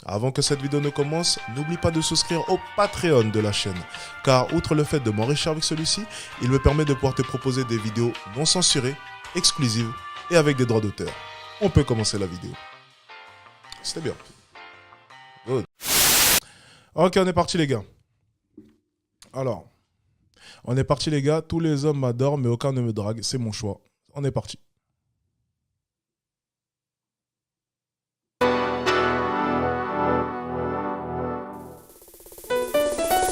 Avant que cette vidéo ne commence, n'oublie pas de souscrire au Patreon de la chaîne, car outre le fait de m'enrichir avec celui-ci, il me permet de pouvoir te proposer des vidéos non censurées, exclusives et avec des droits d'auteur. On peut commencer la vidéo. C'était bien. Good. Ok, on est parti les gars. Alors, on est parti les gars, tous les hommes m'adorent mais aucun ne me drague, c'est mon choix. On est parti.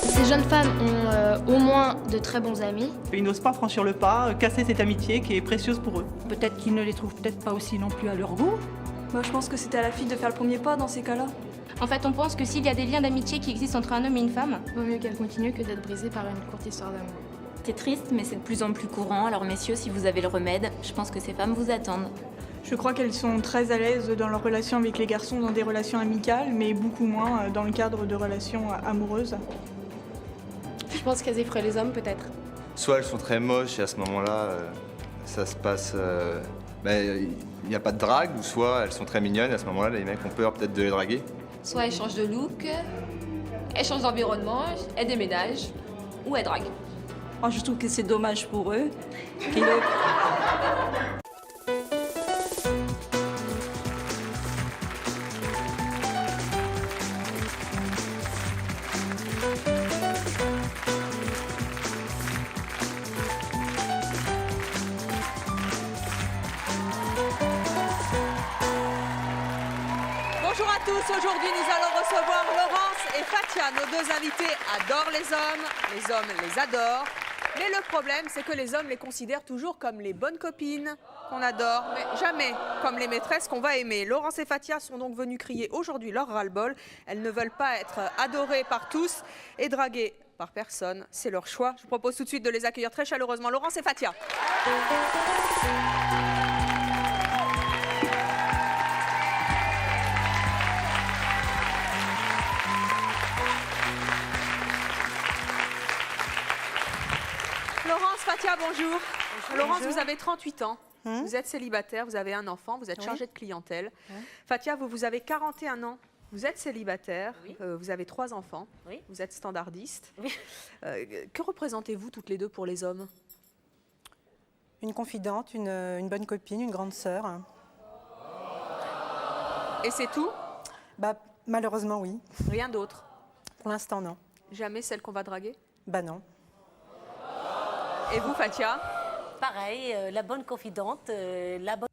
Ces jeunes femmes ont au moins de très bons amis. Ils n'osent pas franchir le pas, casser cette amitié qui est précieuse pour eux. Peut-être qu'ils ne les trouvent peut-être pas aussi non plus à leur goût. Moi, je pense que c'était à la fille de faire le premier pas dans ces cas-là. En fait, on pense que s'il y a des liens d'amitié qui existent entre un homme et une femme, Vaut mieux qu'elle continue que d'être brisée par une courte histoire d'amour. C'est triste, mais c'est de plus en plus courant. Alors messieurs, si vous avez le remède, je pense que ces femmes vous attendent. Je crois qu'elles sont très à l'aise dans leur relation avec les garçons dans des relations amicales, mais beaucoup moins dans le cadre de relations amoureuses. Je pense qu'elles effraient les hommes peut-être. Soit elles sont très moches et à ce moment-là, ça se passe... il n'y a pas de drague, ou soit elles sont très mignonnes et à ce moment-là, les mecs ont peur peut-être de les draguer. soit elles changent de look, elles changent d'environnement, elles déménagent ou elles draguent. Moi, je trouve que c'est dommage pour eux. Bonjour à tous, aujourd'hui nous allons recevoir Laurence et Fatia. Nos deux invités adorent les hommes les adorent. Mais le problème, c'est que les hommes les considèrent toujours comme les bonnes copines qu'on adore, mais jamais comme les maîtresses qu'on va aimer. Laurence et Fatia sont donc venues crier aujourd'hui leur ras-le-bol. Elles ne veulent pas être adorées par tous et draguées par personne. C'est leur choix. Je vous propose tout de suite de les accueillir très chaleureusement. Laurence et Fatia. Laurence, Fatia, bonjour. Laurence, vous avez 38 ans. Vous êtes célibataire, vous avez un enfant, vous êtes chargée de clientèle. Fatia, vous avez 41 ans. Vous êtes célibataire, vous avez 3 enfants, vous êtes standardiste. Que représentez-vous toutes les deux pour les hommes? Une confidente, une bonne copine, une grande sœur. Et c'est tout? Malheureusement, oui. Rien d'autre? Pour l'instant, non. Jamais celle qu'on va draguer? Non. Et vous, Fatia? Pareil, la bonne confidente, la bonne...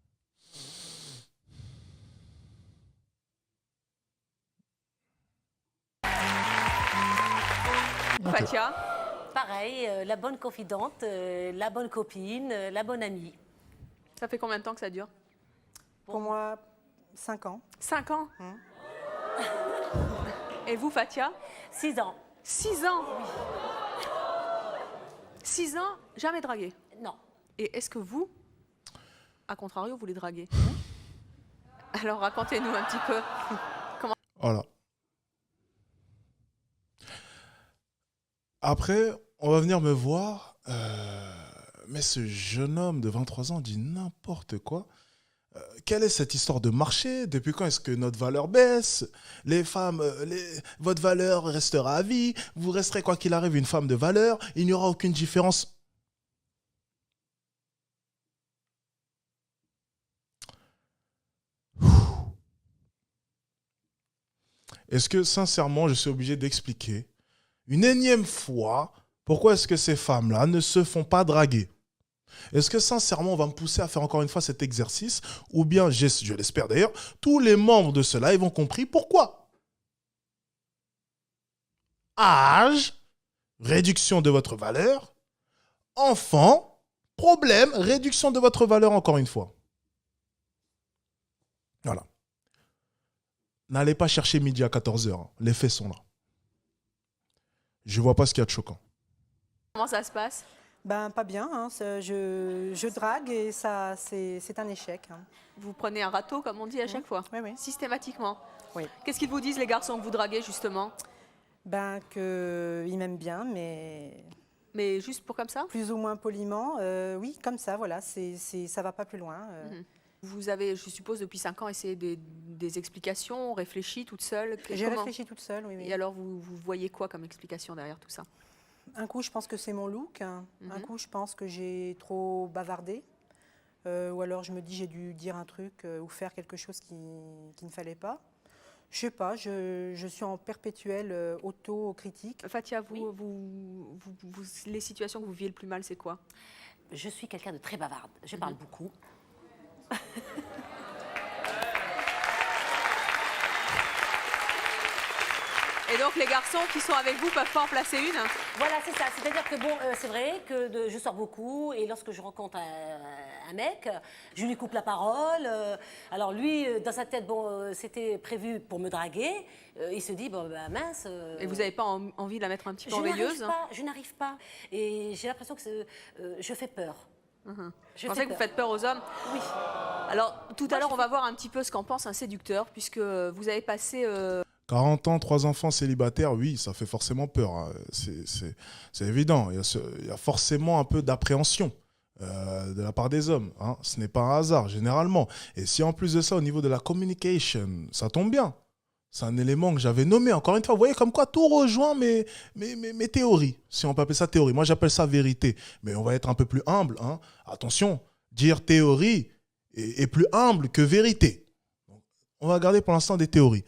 Fatia? Pareil, la bonne confidente, la bonne copine, la bonne amie. Ça fait combien de temps que ça dure? Pour moi, 5 ans. 5 ans? Et vous, Fatia? 6 ans. 6 ans? 6 ans, jamais dragué? Non. Et est-ce que vous, à contrario, vous les draguez? Alors racontez-nous un petit peu. Comment... Voilà. Après, on va venir me voir. Mais ce jeune homme de 23 ans dit n'importe quoi. Quelle est cette histoire de marché? Depuis quand est-ce que notre valeur baisse? Les femmes, votre valeur restera à vie. Vous resterez, quoi qu'il arrive, une femme de valeur. Il n'y aura aucune différence. Est-ce que, sincèrement, je suis obligé d'expliquer une énième fois pourquoi est-ce que ces femmes-là ne se font pas draguer? Est-ce que, sincèrement, on va me pousser à faire encore une fois cet exercice? Ou bien, je l'espère d'ailleurs, tous les membres de ce live ont compris pourquoi. Âge, réduction de votre valeur. Enfant, problème, réduction de votre valeur encore une fois. Voilà. N'allez pas chercher midi à 14h. Les faits sont là. Je vois pas ce qu'il y a de choquant. Comment ça se passe? Pas bien. Hein. Je drague et ça, c'est un échec. Hein. Vous prenez un râteau, comme on dit à chaque fois? Oui. Systématiquement? Oui. Qu'est-ce qu'ils vous disent, les garçons que vous draguez, justement? Qu'ils m'aiment bien, mais... Mais juste pour comme ça? Plus ou moins poliment. Oui, comme ça, voilà. Ça va pas plus loin. Vous avez, je suppose, depuis 5 ans, essayé des explications, réfléchi toute seule. J'ai réfléchi toute seule, oui. Et alors, vous voyez quoi comme explication derrière tout ça? Un coup, je pense que c'est mon look. Un coup, je pense que j'ai trop bavardé. Ou alors, je me dis j'ai dû dire un truc ou faire quelque chose qui ne fallait pas. Je sais pas, je suis en perpétuelle auto-critique. Fatia, les situations que vous vivez le plus mal, c'est quoi? Je suis quelqu'un de très bavarde. Je parle beaucoup. Et donc les garçons qui sont avec vous peuvent pas en placer une? Voilà, c'est ça. C'est-à-dire que bon, c'est vrai que je sors beaucoup et lorsque je rencontre un mec, je lui coupe la parole. Alors lui, dans sa tête, bon, c'était prévu pour me draguer. Il se dit, bon, bah, mince. Et vous n'avez pas envie de la mettre un petit peu en veilleuse? Je n'arrive pas. Et j'ai l'impression que je fais peur. Je pensais que vous faites peur aux hommes. Oui. Alors, tout à l'heure, on va voir un petit peu ce qu'en pense un séducteur, puisque vous avez passé... 40 ans, 3 enfants célibataires, oui, ça fait forcément peur. Hein. C'est évident. Il y a forcément un peu d'appréhension de la part des hommes. Hein. Ce n'est pas un hasard, généralement. Et si en plus de ça, au niveau de la communication, ça tombe bien. C'est un élément que j'avais nommé. Encore une fois, vous voyez comme quoi tout rejoint mes théories. Si on peut appeler ça théorie. Moi, j'appelle ça vérité. Mais on va être un peu plus humble. Hein. Attention, dire théorie est plus humble que vérité. On va garder pour l'instant des théories.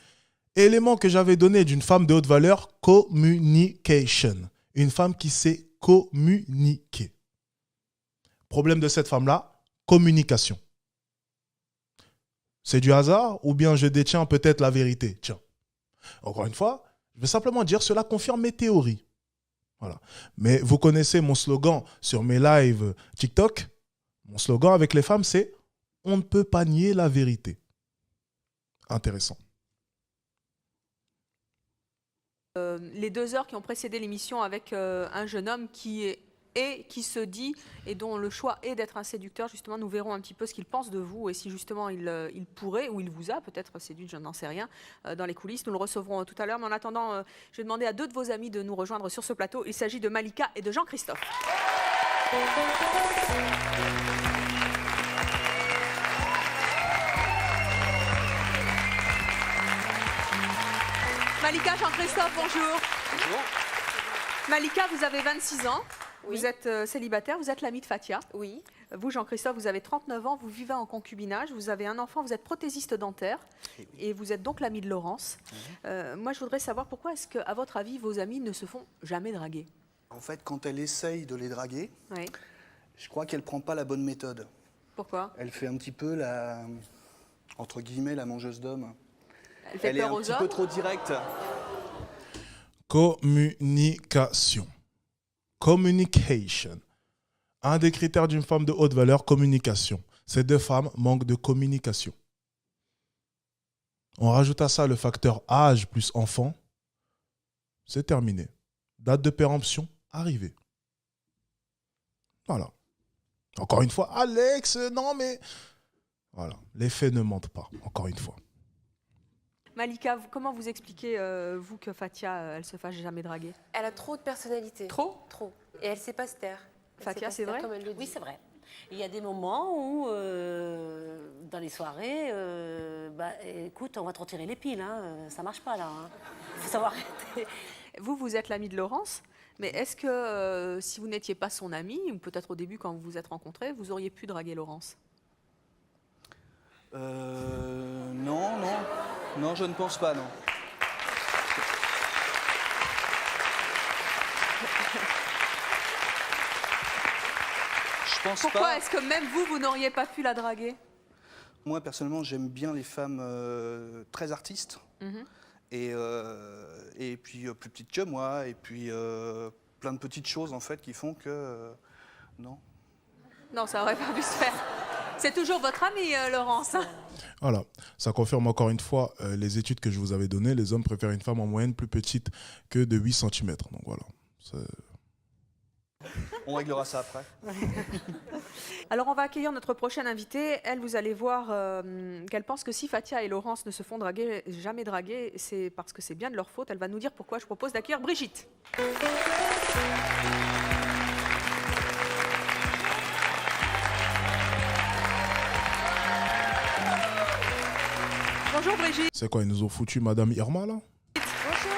Élément que j'avais donné d'une femme de haute valeur, communication. Une femme qui sait communiquer. Problème de cette femme-là, communication. C'est du hasard ou bien je détiens peut-être la vérité? Tiens, encore une fois, je vais simplement dire cela confirme mes théories. Voilà. Mais vous connaissez mon slogan sur mes lives TikTok. Mon slogan avec les femmes, c'est « On ne peut pas nier la vérité ». Intéressant. Les 2 heures qui ont précédé l'émission avec un jeune homme qui se dit et dont le choix est d'être un séducteur, justement, nous verrons un petit peu ce qu'il pense de vous et si justement il pourrait ou il vous a peut-être séduit, je n'en sais rien, dans les coulisses. Nous le recevrons tout à l'heure, mais en attendant, je vais demander à 2 de vos amis de nous rejoindre sur ce plateau. Il s'agit de Malika et de Jean-Christophe. Malika, Jean-Christophe, bonjour. Bonjour. Malika, vous avez 26 ans, Oui. vous êtes célibataire, vous êtes l'ami de Fatia. Oui. Vous, Jean-Christophe, vous avez 39 ans, vous vivez en concubinage, vous avez un enfant, vous êtes prothésiste dentaire et vous êtes donc l'ami de Laurence. Moi, je voudrais savoir pourquoi est-ce qu'à votre avis, vos amis ne se font jamais draguer? En fait, quand elle essaye de les draguer, Oui. je crois qu'elle prend pas la bonne méthode. Pourquoi? Elle fait un petit peu entre guillemets, la mangeuse d'hommes. Elle fait peur aux hommes? Elle est un petit peu trop directe. Communication. Communication. Un des critères d'une femme de haute valeur, communication. Ces 2 femmes manquent de communication. On rajoute à ça le facteur âge plus enfant. C'est terminé. Date de péremption, arrivée. Voilà. Encore une fois, Alex, non mais... Voilà, les faits ne mentent pas, encore une fois. Malika, comment vous expliquez, vous, que Fatia, elle se fasse jamais draguer? Elle a trop de personnalité. Trop? Trop. Et elle sait pas se taire. Fatia, c'est vrai? Oui, c'est vrai. Il y a des moments où, dans les soirées, écoute, on va te retirer les piles, hein, ça marche pas là. Il faut savoir arrêter. Vous êtes l'ami de Laurence, mais est-ce que si vous n'étiez pas son ami, ou peut-être au début quand vous vous êtes rencontrés, vous auriez pu draguer Laurence? Non, je ne pense pas, non. Je pense Pourquoi pas. est-ce que même vous n'auriez pas pu la draguer? Moi, personnellement, j'aime bien les femmes très artistes. Et puis plus petites que moi, et puis plein de petites choses en fait qui font que non. Non, ça aurait pas pu se faire. C'est toujours votre ami, Laurence. Voilà, ça confirme encore une fois les études que je vous avais données. Les hommes préfèrent une femme en moyenne plus petite que de 8 cm. Donc voilà. On réglera ça après. Alors on va accueillir notre prochaine invitée. Elle, vous allez voir qu'elle pense que si Fatia et Laurence ne se font jamais draguer, c'est parce que c'est bien de leur faute. Elle va nous dire pourquoi. Je propose d'accueillir Brigitte. Bonjour Brigitte. C'est quoi, ils nous ont foutu Madame Irma, là? Bonjour.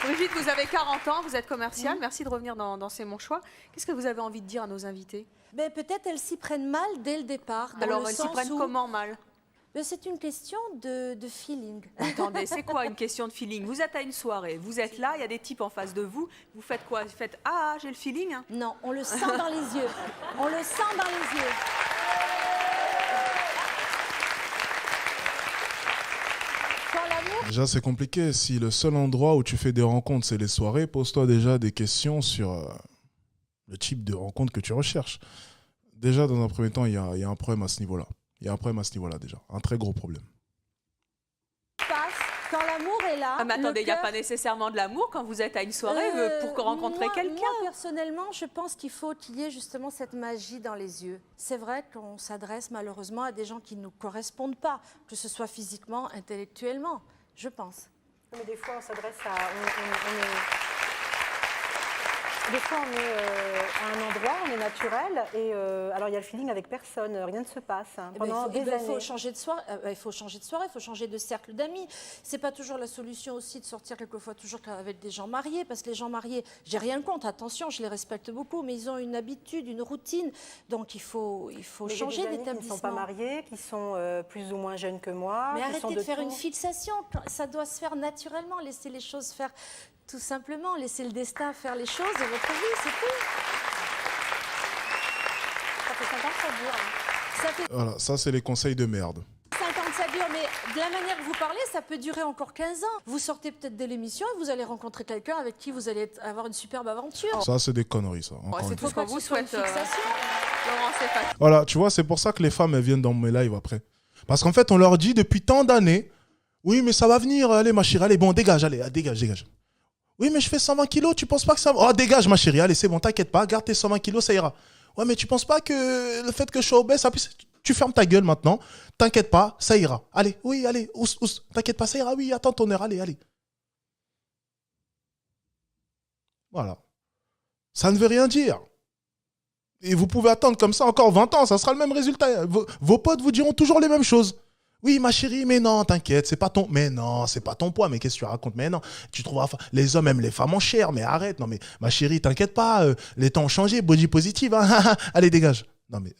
Brigitte, vous avez 40 ans, vous êtes commerciale. Merci de revenir dans C'est mon choix. Qu'est-ce que vous avez envie de dire à nos invités? Ben, peut-être elles s'y prennent mal dès le départ. Alors, elles s'y prennent comment mal? Ben, c'est une question de feeling. Attendez, c'est quoi une question de feeling? Vous êtes à une soirée, vous êtes là, il y a des types en face de vous. Vous faites quoi? Vous faites « Ah, j'ai le feeling hein ». Non, on le sent dans les yeux. On le sent dans les yeux. Déjà, c'est compliqué. Si le seul endroit où tu fais des rencontres, c'est les soirées, pose-toi déjà des questions sur le type de rencontre que tu recherches. Déjà, dans un premier temps, il y a un problème à ce niveau-là. Il y a un problème à ce niveau-là, déjà. Un très gros problème. Quand l'amour est là... Ah, mais attendez, il n'y a pas nécessairement de l'amour quand vous êtes à une soirée pour rencontrer quelqu'un. Moi, personnellement, je pense qu'il faut qu'il y ait justement cette magie dans les yeux. C'est vrai qu'on s'adresse malheureusement à des gens qui ne nous correspondent pas, que ce soit physiquement, intellectuellement, je pense. Mais des fois, on s'adresse à... Des fois, on est à un endroit, on est naturel, et alors il y a le feeling avec personne, rien ne se passe. Pendant des années. Il faut changer de soirée, il faut changer de cercle d'amis. C'est pas toujours la solution aussi de sortir quelquefois toujours avec des gens mariés, parce que les gens mariés, j'ai rien contre, attention, je les respecte beaucoup, mais ils ont une habitude, une routine, donc il faut changer d'établissement. Qui ne sont pas mariés, qui sont plus ou moins jeunes que moi. Mais arrêtez de faire une fixation, ça doit se faire naturellement, laisser les choses faire. Tout simplement, laisser le destin faire les choses de votre vie, c'est tout. Ça fait 5 ans que ça dure. Voilà, ça, c'est les conseils de merde. 5 ans que ça dure, mais de la manière que vous parlez, ça peut durer encore 15 ans. Vous sortez peut-être de l'émission et vous allez rencontrer quelqu'un avec qui vous allez avoir une superbe aventure. Ça, c'est des conneries, ça. C'est tout ce qu'on vous souhaite. Laurent, c'est pas... Voilà, tu vois, c'est pour ça que les femmes, elles viennent dans mes lives après. Parce qu'en fait, on leur dit depuis tant d'années, oui, mais ça va venir, allez, ma chérie, allez, bon, dégage, allez, dégage. Oui, mais je fais 120 kilos, tu penses pas que ça va... Oh, dégage, ma chérie, allez, c'est bon, t'inquiète pas, garde tes 120 kilos, ça ira. Ouais, mais tu penses pas que le fait que je sois obèse, ça puisse... Tu fermes ta gueule maintenant, t'inquiète pas, ça ira. Allez, oui, allez, ous, t'inquiète pas, ça ira, oui, attends ton heure, allez. Voilà. Ça ne veut rien dire. Et vous pouvez attendre comme ça encore 20 ans, ça sera le même résultat. Vos potes vous diront toujours les mêmes choses. Oui, ma chérie, mais non, t'inquiète, c'est pas ton... Mais non, c'est pas ton poids, mais qu'est-ce que tu racontes? Mais non, tu trouveras... Les hommes aiment les femmes en chair, mais arrête. Non, mais ma chérie, t'inquiète pas, les temps ont changé, body positive. Hein. Allez, dégage. Non, mais...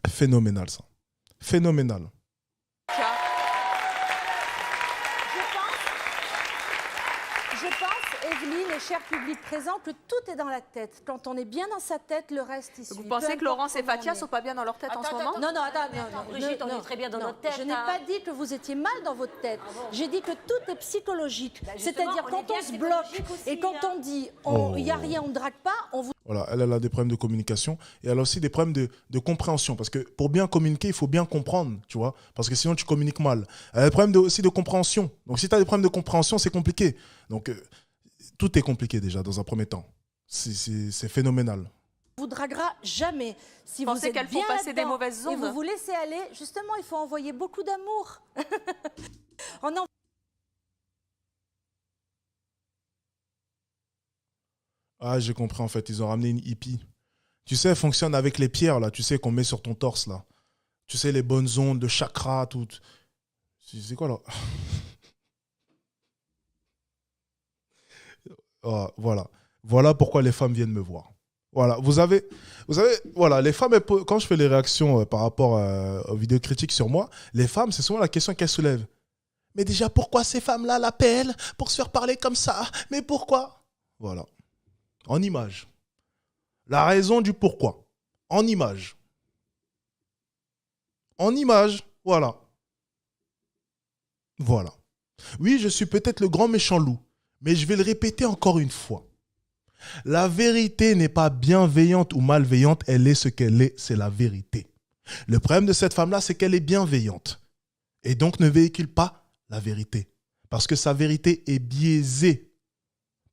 Phénoménal, ça. Phénoménal. Je pense, Evelyne et cher public présent, que tout est dans la tête. Quand on est bien dans sa tête, le reste il suit. Vous pensez que Laurence et Fatia sont pas bien dans leur tête en ce moment? Non, Brigitte, on est très bien dans notre tête. Je n'ai pas dit que vous étiez mal dans votre tête. J'ai dit que tout est psychologique. C'est-à-dire quand on se bloque et quand on dit il n'y a rien, on ne drague pas, on vous... Voilà, elle a des problèmes de communication et elle a aussi des problèmes de compréhension. Parce que pour bien communiquer, il faut bien comprendre, tu vois. Parce que sinon, tu communiques mal. Elle a des problèmes aussi de compréhension. Donc, si tu as des problèmes de compréhension, c'est compliqué. Donc, tout est compliqué déjà dans un premier temps. C'est phénoménal. Vous draguera jamais. Si vous pensez êtes qu'elles bien font passer des mauvaises ondes et vous vous laissez aller, justement, il faut envoyer beaucoup d'amour. Ah, j'ai compris en fait, ils ont ramené une hippie. Tu sais, elle fonctionne avec les pierres là, tu sais, qu'on met sur ton torse là. Tu sais, les bonnes ondes, le chakra, tout. C'est quoi là? Oh, voilà. Voilà pourquoi les femmes viennent me voir. Voilà, vous avez, voilà, les femmes, quand je fais les réactions par rapport aux vidéos critiques sur moi, les femmes, c'est souvent la question qu'elles soulèvent. Mais déjà, pourquoi ces femmes-là l'appellent pour se faire parler comme ça? Mais pourquoi? Voilà. En image. La raison du pourquoi. En image. En image, voilà. Voilà. Oui, je suis peut-être le grand méchant loup, mais je vais le répéter encore une fois. La vérité n'est pas bienveillante ou malveillante, elle est ce qu'elle est, c'est la vérité. Le problème de cette femme-là, c'est qu'elle est bienveillante. Et donc ne véhicule pas la vérité. Parce que sa vérité est biaisée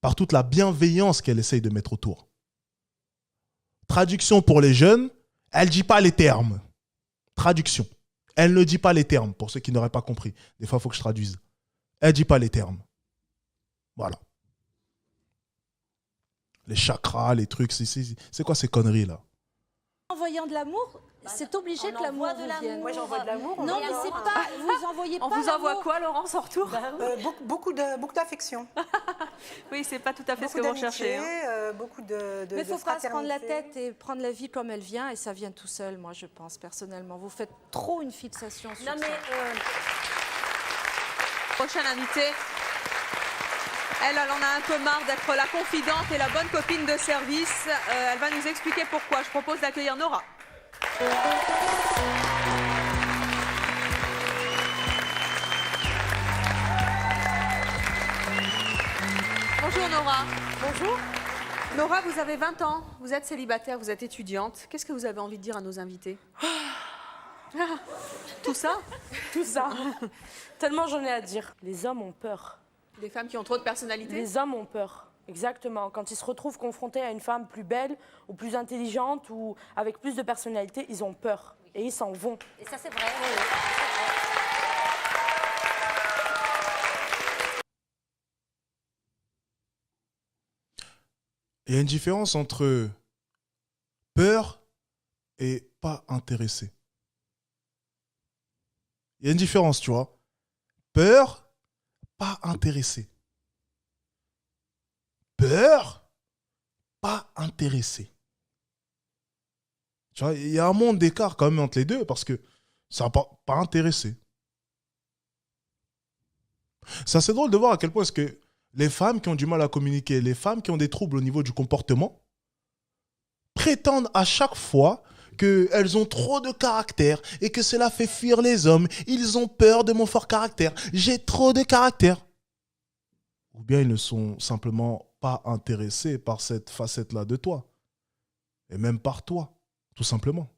par toute la bienveillance qu'elle essaye de mettre autour. Traduction pour les jeunes, elle ne dit pas les termes. Traduction. Elle ne dit pas les termes, pour ceux qui n'auraient pas compris. Des fois, il faut que je traduise. Elle ne dit pas les termes. Voilà. Les chakras, les trucs, c'est quoi ces conneries-là? En voyant de l'amour, C'est obligé On que l'amour envoie de vous l'amour. vienne. Moi, j'envoie de l'amour. Non, mais c'est pas. Vous envoyez pas. On vous envoie l'amour. quoi, Laurence, en retour? Beaucoup d'affection. Oui, c'est pas tout à fait ce que Beaucoup vous recherchez. d'amitié, beaucoup de Mais il faut pas se prendre la fraternité. tête et prendre la vie comme elle vient, et ça vient tout seul, moi, je pense, personnellement. Vous faites trop une fixation sur Non, ça. mais Prochaine invitée. Elle en a un peu marre d'être la confidente et la bonne copine de service. Elle va nous expliquer pourquoi. Je propose d'accueillir Nora. Bonjour Nora. bonjour. Nora, vous avez 20 ans, vous êtes célibataire, vous êtes étudiante. Qu'est-ce que vous avez envie de dire à nos invités? Tout ça? Tout ça. Tellement j'en ai à dire. Les hommes ont peur. Des femmes qui ont trop de personnalité? Les hommes ont peur. Exactement. Quand ils se retrouvent confrontés à une femme plus belle ou plus intelligente ou avec plus de personnalité, ils ont peur. Et ils s'en vont. Et ça, c'est vrai. Il y a une différence entre peur et pas intéressé. Il y a une différence, tu vois. Peur, pas intéressé. Peur, pas intéressé. Tu vois, il y a un monde d'écart quand même entre les deux parce que ça n'a pas intéressé. C'est assez drôle de voir à quel point est-ce que les femmes qui ont du mal à communiquer, les femmes qui ont des troubles au niveau du comportement, prétendent à chaque fois qu'elles ont trop de caractère et que cela fait fuir les hommes. Ils ont peur de mon fort caractère. J'ai trop de caractère. Ou bien ils ne sont simplement pas intéressés par cette facette-là de toi. Et même par toi, tout simplement.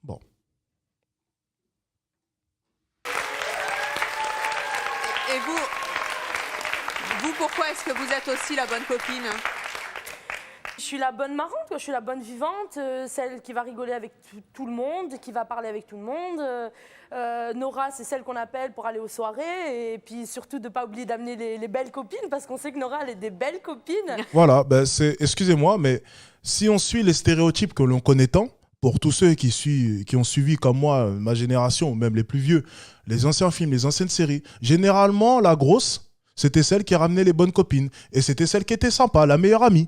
Bon. Et vous, pourquoi est-ce que vous êtes aussi la bonne copine? Je suis la bonne marrante, quoi. Je suis la bonne vivante, celle qui va rigoler avec tout le monde, qui va parler avec tout le monde. Nora, c'est celle qu'on appelle pour aller aux soirées. Et puis surtout de ne pas oublier d'amener les belles copines, parce qu'on sait que Nora, elle est des belles copines. Voilà, ben excusez-moi, mais si on suit les stéréotypes que l'on connaît tant, pour tous ceux qui ont suivi comme moi, ma génération, même les plus vieux, les anciens films, les anciennes séries, généralement, la grosse, c'était celle qui ramenait les bonnes copines. Et c'était celle qui était sympa, la meilleure amie.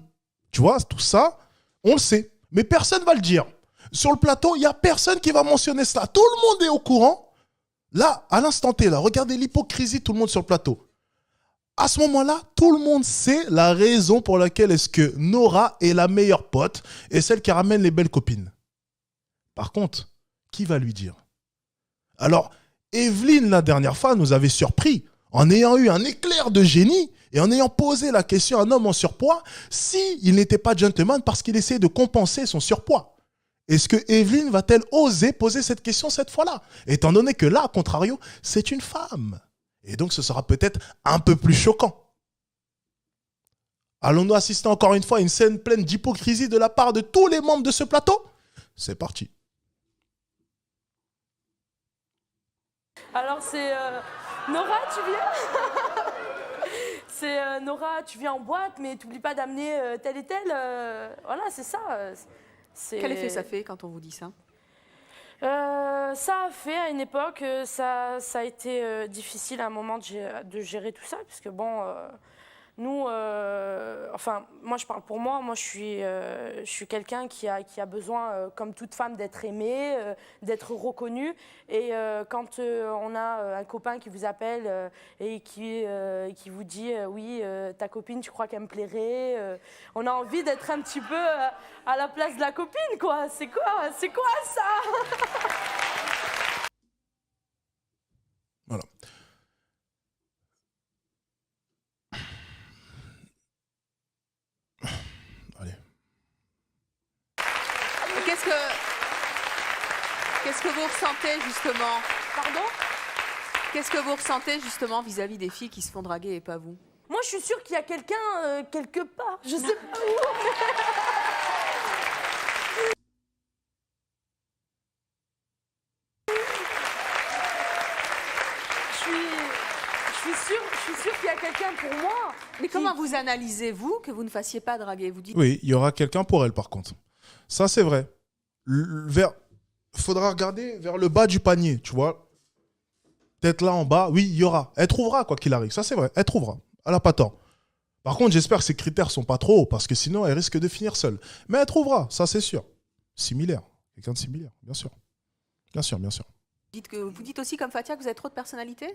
Tu vois, tout ça, on le sait. Mais personne ne va le dire. Sur le plateau, il n'y a personne qui va mentionner cela. Tout le monde est au courant. Là, à l'instant T, là, regardez l'hypocrisie, tout le monde sur le plateau. À ce moment-là, tout le monde sait la raison pour laquelle est-ce que Nora est la meilleure pote et celle qui ramène les belles copines. Par contre, qui va lui dire? Alors, Evelyne, la dernière fois, nous avait surpris en ayant eu un éclair de génie et en ayant posé la question à un homme en surpoids s'il n'était pas gentleman parce qu'il essayait de compenser son surpoids. Est-ce que Evelyne va-t-elle oser poser cette question cette fois-là? Étant donné que là, à contrario, c'est une femme. Et donc, ce sera peut-être un peu plus choquant. Allons-nous assister encore une fois à une scène pleine d'hypocrisie de la part de tous les membres de ce plateau? C'est parti. Alors c'est Nora, tu viens? C'est Nora, tu viens en boîte, mais t'oublies pas d'amener tel et tel. Voilà, c'est ça. Quel effet ça fait quand on vous dit ça? Ça a fait à une époque, ça a été difficile à un moment de gérer tout ça, puisque bon, nous, enfin, moi je parle pour moi, je suis quelqu'un qui a besoin, comme toute femme, d'être aimée, d'être reconnue. Et quand on a un copain qui vous appelle et qui vous dit oui, ta copine, tu crois qu'elle me plairait, on a envie d'être un petit peu à la place de la copine, quoi. C'est quoi ça? Voilà. Qu'est-ce que vous ressentez justement? Pardon? Qu'est-ce que vous ressentez justement vis-à-vis des filles qui se font draguer et pas vous? Moi, je suis sûre qu'il y a quelqu'un quelque part. Je sais pas où. Je suis sûre qu'il y a quelqu'un pour moi. Mais comment vous analysez, vous, que vous ne fassiez pas draguer? Vous dites... Oui, il y aura quelqu'un pour elle, par contre. Ça, c'est vrai. Faudra regarder vers le bas du panier, tu vois. Peut-être là en bas, oui, il y aura. Elle trouvera, quoi qu'il arrive. Ça, c'est vrai. Elle trouvera. Elle n'a pas tort. Par contre, j'espère que ses critères sont pas trop hauts, parce que sinon, elle risque de finir seule. Mais elle trouvera, ça, c'est sûr. Similaire. Quelqu'un de similaire, bien sûr. Bien sûr, bien sûr. Vous dites aussi, comme Fatia, que vous avez trop de personnalité?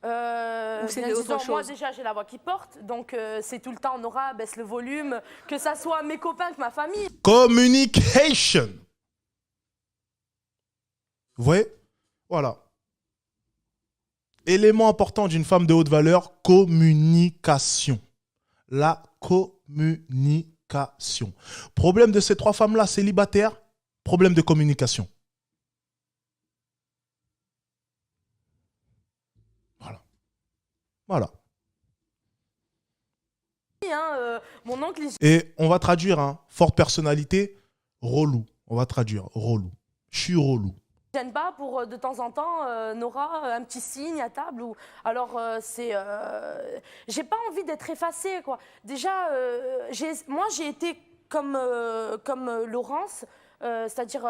Ou c'est Bien autre disons, chose? moi déjà j'ai la voix qui porte, donc c'est tout le temps Nora, baisse le volume, que ça soit mes copains que ma famille. Communication. Vous voyez? Voilà. Élément important d'une femme de haute valeur, communication. La communication. Problème de ces trois femmes-là, célibataires, problème de communication. Voilà. Mon oncle, Et on va traduire, hein, forte personnalité, relou. On va traduire, relou. Je suis relou. je gêne pas pour de temps en temps, Nora, un petit signe à table. Ou alors j'ai pas envie d'être effacée, quoi. Déjà, moi j'ai été comme Laurence, c'est-à-dire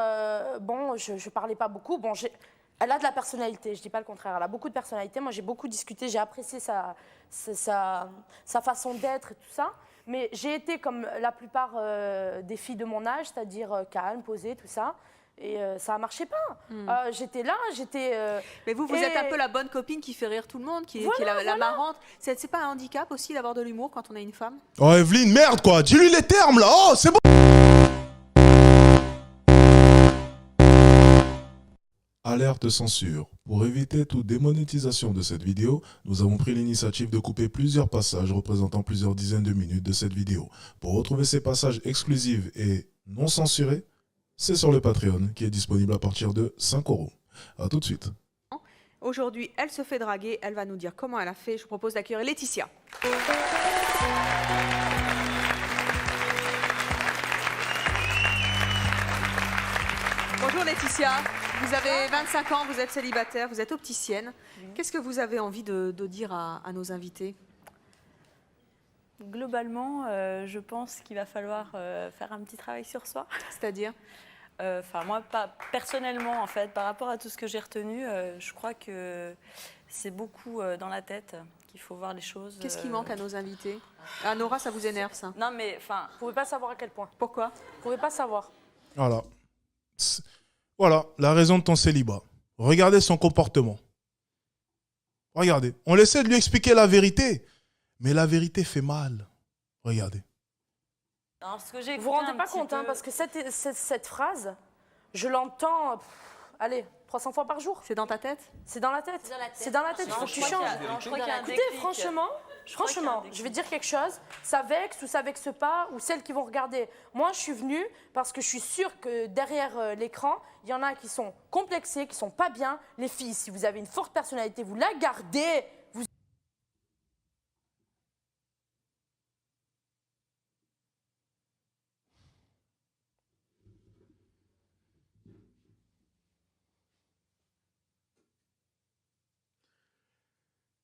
bon, je parlais pas beaucoup. Bon, elle a de la personnalité, je dis pas le contraire. Elle a beaucoup de personnalité. Moi, j'ai beaucoup discuté, j'ai apprécié sa façon d'être et tout ça. Mais j'ai été comme la plupart des filles de mon âge, c'est-à-dire calme, posée, tout ça. Et ça ne marchait pas. J'étais là, j'étais... Mais vous êtes un peu la bonne copine qui fait rire tout le monde, qui est la marrante. C'est pas un handicap aussi d'avoir de l'humour quand on a une femme? Oh, Evelyne, merde, quoi. Dis-lui les termes, là. Oh, c'est bon. Alerte censure. Pour éviter toute démonétisation de cette vidéo, nous avons pris l'initiative de couper plusieurs passages représentant plusieurs dizaines de minutes de cette vidéo. Pour retrouver ces passages exclusifs et non censurés, c'est sur le Patreon qui est disponible à partir de 5 €. A tout de suite. Aujourd'hui, elle se fait draguer. Elle va nous dire comment elle a fait. Je vous propose d'accueillir Laetitia. Bonjour Laetitia. Vous avez 25 ans, vous êtes célibataire, vous êtes opticienne. Qu'est-ce que vous avez envie de dire à nos invités? Globalement, je pense qu'il va falloir faire un petit travail sur soi. C'est-à-dire? Enfin, moi, personnellement, en fait, par rapport à tout ce que j'ai retenu, je crois que c'est beaucoup dans la tête qu'il faut voir les choses. Qu'est-ce qui manque à nos invités? Ah, Nora, ça vous énerve, ça? Non, mais enfin... Vous pouvez pas savoir à quel point. Pourquoi? Vous pouvez pas savoir. Voilà. Voilà, la raison de ton célibat. Regardez son comportement. Regardez. On essaie de lui expliquer la vérité, mais la vérité fait mal. Regardez. Alors, ce que j'ai vous vous rendez pas compte, hein, parce que cette phrase, je l'entends, allez, 300 fois par jour. C'est dans ta tête? C'est dans la tête. C'est dans la tête, il faut que tu changes. Écoutez, franchement, je vais dire quelque chose, ça vexe ou ça vexe pas, ou celles qui vont regarder. Moi, je suis venue parce que je suis sûre que derrière l'écran, il y en a qui sont complexés, qui sont pas bien. Les filles, si vous avez une forte personnalité, vous la gardez.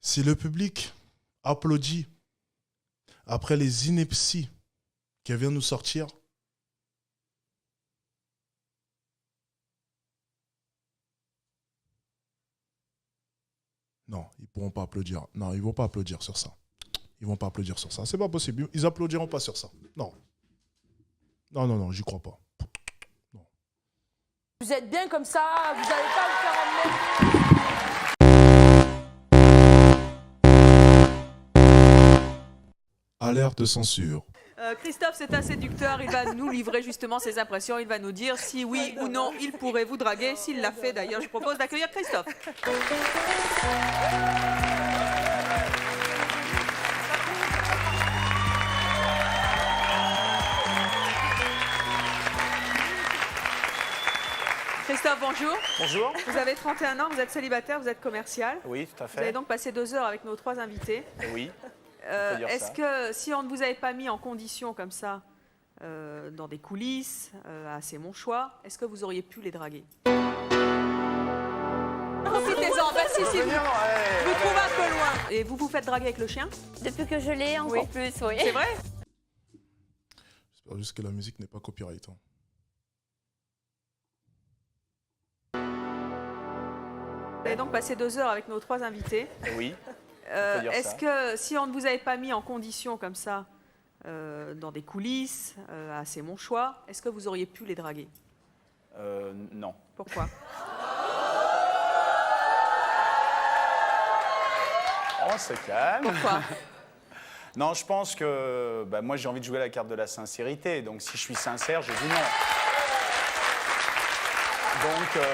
Si le public applaudit après les inepties qu'elle vient nous sortir, non, ils ne pourront pas applaudir. Non, ils ne vont pas applaudir sur ça. Ils ne vont pas applaudir sur ça. C'est pas possible. Ils applaudiront pas sur ça. Non. Non, j'y crois pas. Non. Vous êtes bien comme ça, vous n'allez pas vous faire emmener. Alerte censure. Christophe, c'est un séducteur. Il va nous livrer justement ses impressions. Il va nous dire si oui ou non il pourrait vous draguer. S'il l'a fait d'ailleurs, je propose d'accueillir Christophe. Christophe, bonjour. Bonjour. Vous avez 31 ans, vous êtes célibataire, vous êtes commercial. Oui, tout à fait. Vous avez donc passé 2 heures avec nos 3 invités. Oui. Est-ce que si on ne vous avait pas mis en condition comme ça, dans des coulisses, c'est mon choix, est-ce que vous auriez pu les draguer? Profitez-en, si, vous trouvez un peu loin. Et vous vous faites draguer avec le chien? Depuis que je l'ai, encore plus, oui. C'est vrai? J'espère juste que la musique n'est pas copyright. Hein. Vous avez donc passé 2 heures avec nos 3 invités. Oui. Est-ce que si on ne vous avait pas mis en condition comme ça, dans des coulisses, c'est mon choix, est-ce que vous auriez pu les draguer? Non. Pourquoi? On se calme. Pourquoi? Non, je pense que moi j'ai envie de jouer la carte de la sincérité. Donc si je suis sincère, je dis non. Donc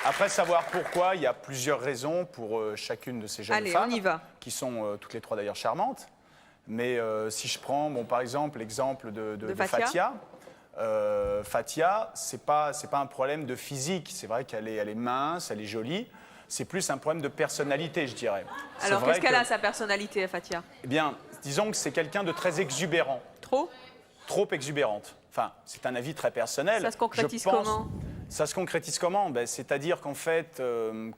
après savoir pourquoi, il y a plusieurs raisons pour chacune de ces jeunes femmes. On y va. Qui sont toutes les 3 d'ailleurs charmantes. Mais si je prends par exemple l'exemple de Fathia. Fathia, c'est pas un problème de physique. C'est vrai qu'elle est mince, elle est jolie. C'est plus un problème de personnalité, je dirais. Alors, qu'est-ce qu'elle a, sa personnalité, Fathia? Eh bien, disons que c'est quelqu'un de très exubérant. Trop? Trop exubérante. Enfin, c'est un avis très personnel. Ça se concrétise comment? Ça se concrétise comment? C'est-à-dire qu'en fait,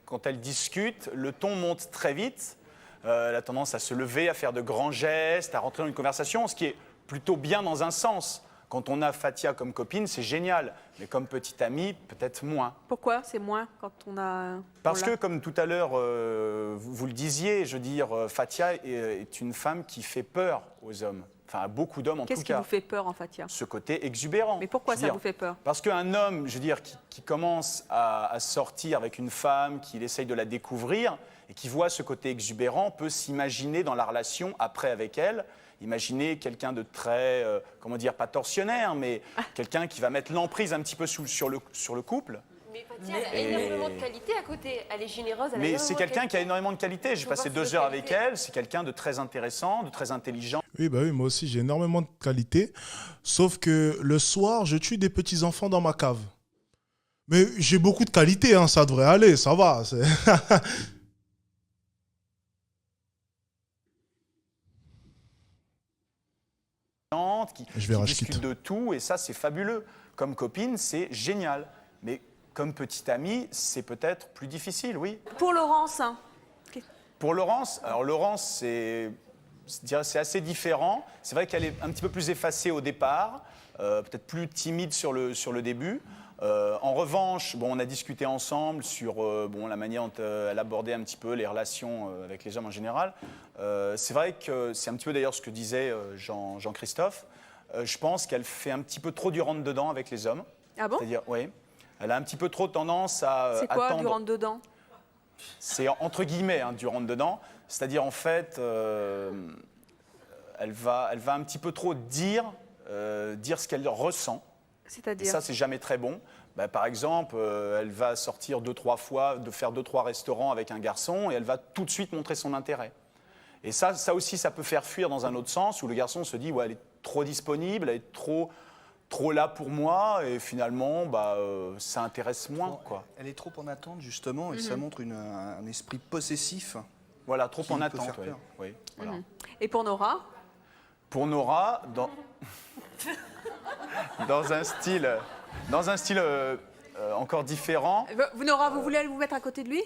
quand elle discute, le ton monte très vite. Elle a tendance à se lever, à faire de grands gestes, à rentrer dans une conversation, ce qui est plutôt bien dans un sens. Quand on a Fathia comme copine, c'est génial. Mais comme petite amie, peut-être moins. Pourquoi c'est moins quand on a... Parce que, comme tout à l'heure, vous le disiez, je veux dire, Fathia est une femme qui fait peur aux hommes. Enfin, à beaucoup d'hommes en tout cas. Qu'est-ce qui vous fait peur en Fathia? Ce côté exubérant. Mais pourquoi ça vous fait peur? Parce qu'un homme, je veux dire, qui commence à sortir avec une femme, qu'il essaye de la découvrir, et qui voit ce côté exubérant, peut s'imaginer dans la relation après avec elle. Imaginez quelqu'un de très, comment dire, pas tortionnaire, mais quelqu'un qui va mettre l'emprise un petit peu sur le couple. Mais Fathia, elle a énormément de qualité à côté. Elle est généreuse, elle a Mais c'est quelqu'un qui a énormément de qualité. J'ai passé 2 heures avec elle. C'est quelqu'un de très intéressant, de très intelligent. Oui, oui, moi aussi, j'ai énormément de qualité. Sauf que le soir, je tue des petits-enfants dans ma cave. Mais j'ai beaucoup de qualité, hein, ça devrait aller, ça va. Qui discute de tout, et ça, c'est fabuleux. Comme copine, c'est génial. Mais comme petite amie, c'est peut-être plus difficile, oui. Pour Laurence, hein. Pour Laurence, alors Laurence, c'est assez différent. C'est vrai qu'elle est un petit peu plus effacée au départ, peut-être plus timide sur le début. En revanche, on a discuté ensemble sur la manière dont elle abordait un petit peu les relations avec les hommes en général. C'est vrai que c'est un petit peu d'ailleurs ce que disait Jean-Christophe. Je pense qu'elle fait un petit peu trop du rentre-dedans avec les hommes. Ah bon? C'est-à-dire, oui, elle a un petit peu trop tendance à c'est quoi, attendre... du rentre-dedans? C'est entre guillemets du rentre-dedans. C'est-à-dire, en fait, elle va un petit peu trop dire ce qu'elle ressent. C'est-à-dire? Et ça, c'est jamais très bon. Par exemple, elle va sortir 2-3 fois, de faire 2-3 restaurants avec un garçon, et elle va tout de suite montrer son intérêt. Et ça aussi, ça peut faire fuir dans un autre sens, où le garçon se dit, ouais, elle est trop disponible, elle est trop là pour moi, et finalement, ça intéresse moins, quoi. Elle est trop en attente, justement, et ça montre un esprit possessif. Voilà, trop en attente, oui. Voilà. Et pour Nora? Pour Nora, dans un style encore différent. Nora, vous voulez aller vous mettre à côté de lui?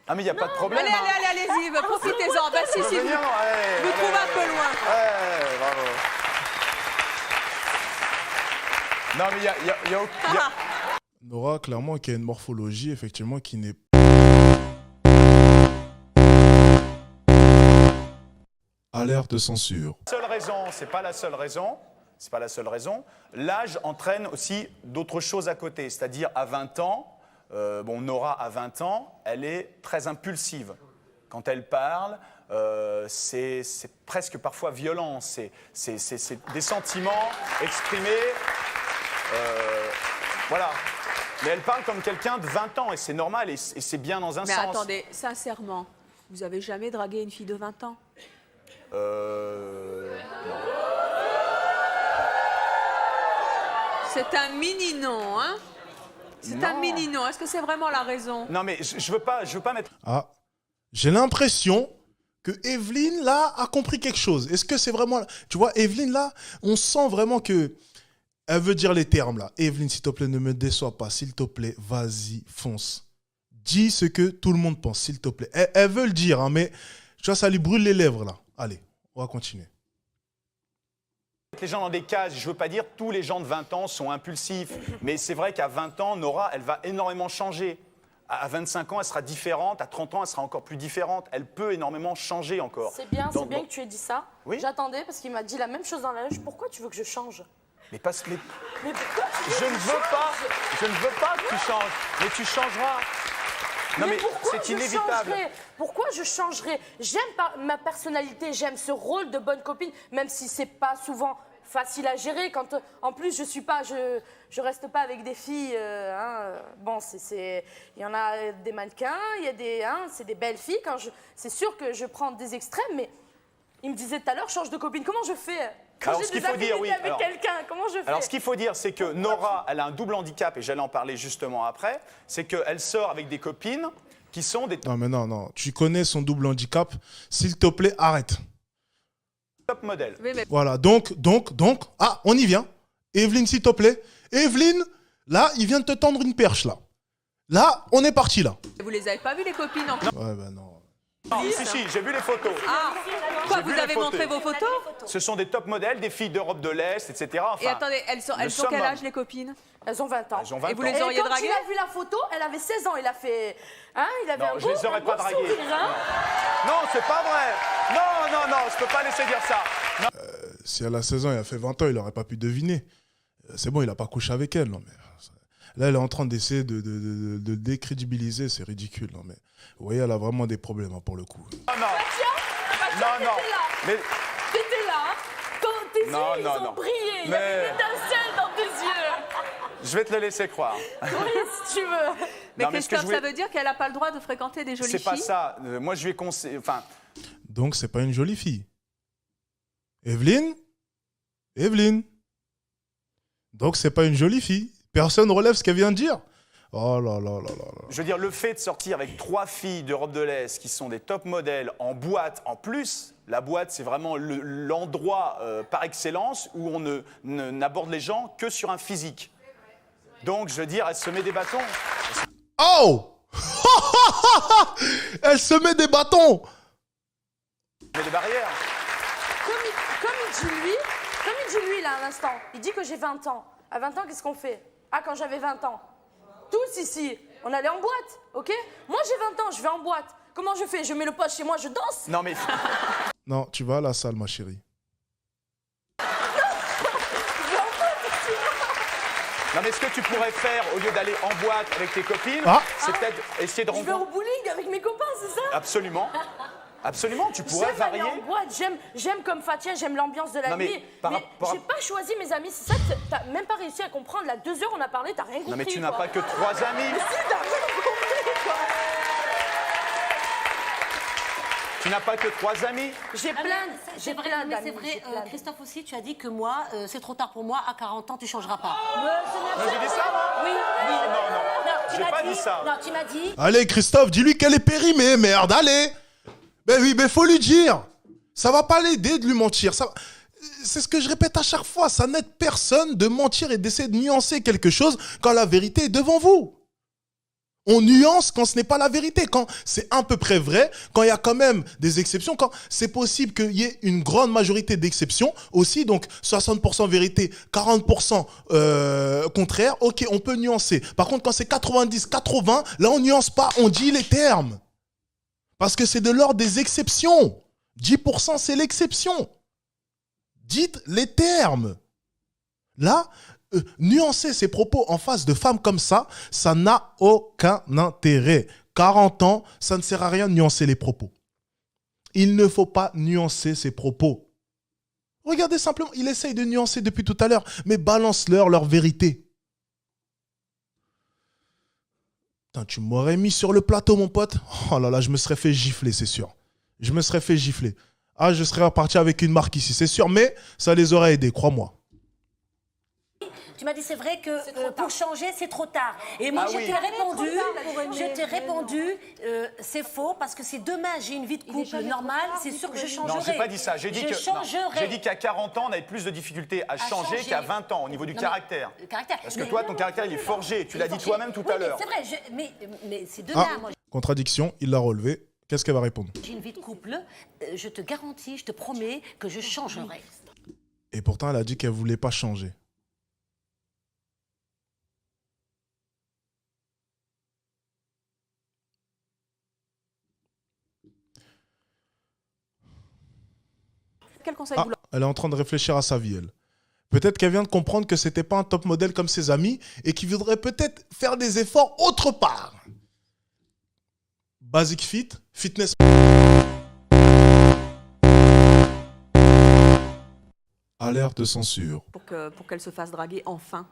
Ah, mais il n'y a pas de problème. Allez-y, profitez-en. Si, vous trouvez un peu loin. Ouais, bravo. Non, mais il y a... Nora, clairement, qui a une morphologie, effectivement, qui n'est alerte censure. Seule raison, c'est pas la seule raison. C'est pas la seule raison. L'âge entraîne aussi d'autres choses à côté. C'est-à-dire, à 20 ans, Nora, à 20 ans, elle est très impulsive. Quand elle parle, c'est presque parfois violent. C'est des sentiments exprimés. Voilà. Mais elle parle comme quelqu'un de 20 ans, et c'est normal, et c'est bien dans un sens. Mais attendez, sincèrement, vous avez jamais dragué une fille de 20 ans? Non. C'est un mini-non, hein? C'est un mini-non. Est-ce que c'est vraiment la raison? Non, mais je veux pas mettre... Ah, j'ai l'impression que Evelyne, là, a compris quelque chose. Est-ce que c'est vraiment... Tu vois, Evelyne, là, on sent vraiment que... Elle veut dire les termes, là. Evelyne, s'il te plaît, ne me déçois pas. S'il te plaît, vas-y, fonce. Dis ce que tout le monde pense, s'il te plaît. Elle veut le dire, hein, mais tu vois, ça lui brûle les lèvres, là. Allez, on va continuer. Les gens dans des cases, je ne veux pas dire tous les gens de 20 ans sont impulsifs, mais c'est vrai qu'à 20 ans, Nora, elle va énormément changer. À 25 ans, elle sera différente. À 30 ans, elle sera encore plus différente. Elle peut énormément changer encore. C'est bien que tu aies dit ça. Oui. J'attendais parce qu'il m'a dit la même chose dans la loge. Pourquoi tu veux que je change? Mais parce que Mais pourquoi je ne veux pas que tu changes. Mais tu changeras. Non mais c'est inévitable. Pourquoi je changerais? J'aime ma personnalité, j'aime ce rôle de bonne copine, même si c'est pas souvent facile à gérer. Quand en plus je reste pas avec des filles. Bon, il y en a des mannequins, il y a c'est des belles filles. C'est sûr que je prends des extrêmes, mais il me disait tout à l'heure, change de copine. Comment je fais? Quand j'ai des affinités avec quelqu'un, comment je fais? Alors, ce qu'il faut dire, c'est que Nora, elle a un double handicap, et j'allais en parler justement après, c'est qu'elle sort avec des copines qui sont des... Non, mais non. Tu connais son double handicap. S'il te plaît, arrête. Top modèle. Oui, mais... Voilà, donc... Ah, on y vient. Evelyne, s'il te plaît. Evelyne, là, il vient de te tendre une perche, là. Là, on est parti, là. Vous les avez pas vues, les copines, encore? Ouais, bah non. Si, j'ai vu les photos. Ah, quoi, vous avez montré vos photos? Ce sont des top modèles, des filles d'Europe de l'Est, etc. Enfin, et attendez, elles sont quel âge, les copines? Elles ont 20 ans. Elles ont 20 et vous ans. les auriez draguées? Quand il a vu la photo, elle avait 16 ans. Il a fait... il avait non, je les aurais pas draguées. Non, c'est pas vrai. Non, je peux pas laisser dire ça. Si elle a 16 ans et elle a fait 20 ans, il aurait pas pu deviner. C'est bon, il a pas couché avec elle. Non, mais... Là, elle est en train d'essayer de décrédibiliser. C'est ridicule. Non, mais... Vous voyez, elle a vraiment des problèmes, pour le coup. Non. Mais... T'étais là. Quand tes yeux, ils ont brillé. Il y avait une étincelle dans tes yeux. Je vais te le laisser croire. Oui, si tu veux. Mais non, Christophe, ça veut dire qu'elle n'a pas le droit de fréquenter des jolies filles? C'est pas ça. Moi, je lui ai conseillé... Enfin... Donc, c'est pas une jolie fille. Evelyne. Donc, c'est pas une jolie fille. Personne relève ce qu'elle vient de dire. Oh là là là là. Je veux dire, le fait de sortir avec 3 filles d'Europe de l'Est qui sont des top modèles en boîte, en plus, la boîte, c'est vraiment l'endroit par excellence où on n'aborde les gens que sur un physique. Donc, je veux dire, elle se met des bâtons. Oh Elle se met des bâtons. Mais des barrières. Comme il dit lui, là, à l'instant, il dit que j'ai 20 ans. À 20 ans, qu'est-ce qu'on fait? Ah, quand j'avais 20 ans. Tous ici, on allait en boîte, ok? Moi, j'ai 20 ans, je vais en boîte. Comment je fais? Je mets le poste chez moi, je danse? Non, mais... Non, tu vas à la salle, ma chérie. Non, mais ce que tu pourrais faire, au lieu d'aller en boîte avec tes copines, c'est peut-être essayer de rencontrer... Je vais au bowling avec mes copains, c'est ça? Absolument. Absolument, tu pourrais varier. J'aime aller en boîte, j'aime comme Fatia, j'aime l'ambiance de la nuit. Mais j'ai pas choisi mes amis, c'est ça que t'as même pas réussi à comprendre. Là, 2 heures, on a parlé, t'as rien compris. Non, mais tu n'as pas que 3 amis. Mais si, t'as rien compris, quoi. Tu n'as pas que 3 amis. J'ai plein d'amis. C'est vrai, Christophe aussi, tu as dit que moi, c'est trop tard pour moi, à 40 ans, tu changeras pas. J'ai dit ça, moi? Oui. Non, j'ai pas dit ça. Non, tu m'as dit... Allez, Christophe, dis-lui qu'elle est périmée, merde, allez. Ben oui, mais faut lui dire. Ça va pas l'aider de lui mentir. C'est ce que je répète à chaque fois. Ça n'aide personne de mentir et d'essayer de nuancer quelque chose quand la vérité est devant vous. On nuance quand ce n'est pas la vérité, quand c'est à peu près vrai, quand il y a quand même des exceptions, quand c'est possible qu'il y ait une grande majorité d'exceptions aussi, donc 60% vérité, 40% contraire, ok, on peut nuancer. Par contre, quand c'est 90-80, là on nuance pas, on dit les termes. Parce que c'est de l'ordre des exceptions. 10% c'est l'exception. Dites les termes. Là, nuancer ses propos en face de femmes comme ça n'a aucun intérêt. 40 ans, ça ne sert à rien de nuancer les propos. Il ne faut pas nuancer ses propos. Regardez simplement, il essaye de nuancer depuis tout à l'heure, mais balance-leur vérité. Putain, tu m'aurais mis sur le plateau, mon pote. Oh là là, je me serais fait gifler, c'est sûr. Je me serais fait gifler. Ah, je serais reparti avec une marque ici, c'est sûr, mais ça les aurait aidés, crois-moi. Tu m'as dit, c'est vrai que pour changer, c'est trop tard. Et moi, je t'ai répondu, c'est faux, parce que si demain j'ai une vie de couple normale, c'est sûr que je changerai. Non, j'ai pas dit ça. J'ai dit qu'à 40 ans, on avait plus de difficultés à changer qu'à 20 ans, au niveau du caractère. Parce que toi, ton caractère, il est forgé. Tu l'as dit toi-même tout à l'heure. C'est vrai, mais c'est demain, moi. Contradiction, il l'a relevé. Qu'est-ce qu'elle va répondre? J'ai une vie de couple, je te garantis, je te promets que je changerai. Et pourtant, elle a dit qu'elle voulait pas changer. Quel conseil Ah, vous leur... elle est en train de réfléchir à sa vie, elle. Peut-être qu'elle vient de comprendre que c'était pas un top modèle comme ses amis et qu'il voudrait peut-être faire des efforts autre part. Basic Fit, fitness. Alerte censure. pour qu'elle se fasse draguer enfin?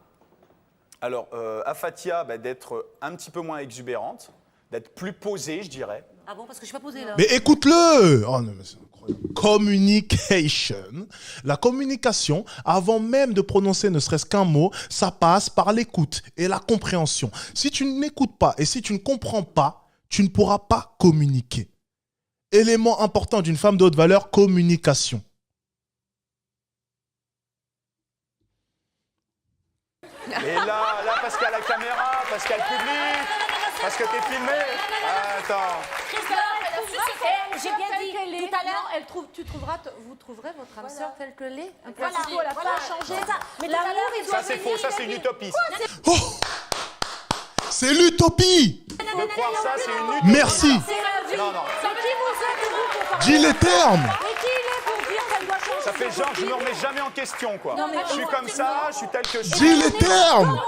Alors, à Fatia, d'être un petit peu moins exubérante, d'être plus posée, je dirais. Ah bon, parce que je suis pas posée là. Mais écoute-le! Oh non, mais c'est incroyable. Communication. La communication, avant même de prononcer ne serait-ce qu'un mot, ça passe par l'écoute et la compréhension. Si tu n'écoutes pas et si tu ne comprends pas, tu ne pourras pas communiquer. Élément important d'une femme de haute valeur, communication. Et là, parce qu'il y a la caméra, parce qu'il y a le public, parce que t'es filmé. Ah, attends. J'ai bien dit tout à l'heure. Vous trouverez votre âme sœur telle que l'est. Voilà, elle n'a pas changé. Mais l'amour, il doit Ça, c'est faux, ça, c'est une utopie. Oh, c'est l'utopie! De croire ça, c'est une utopie. Merci. Non, non. C'est qui vous êtes, vous, pour parler? Dis les termes. Mais qui il est pour dire qu'elle doit changer? Ça fait genre, je me remets jamais en question, quoi. Non, mais Je suis comme ça, je suis tel que je suis. Dis les termes.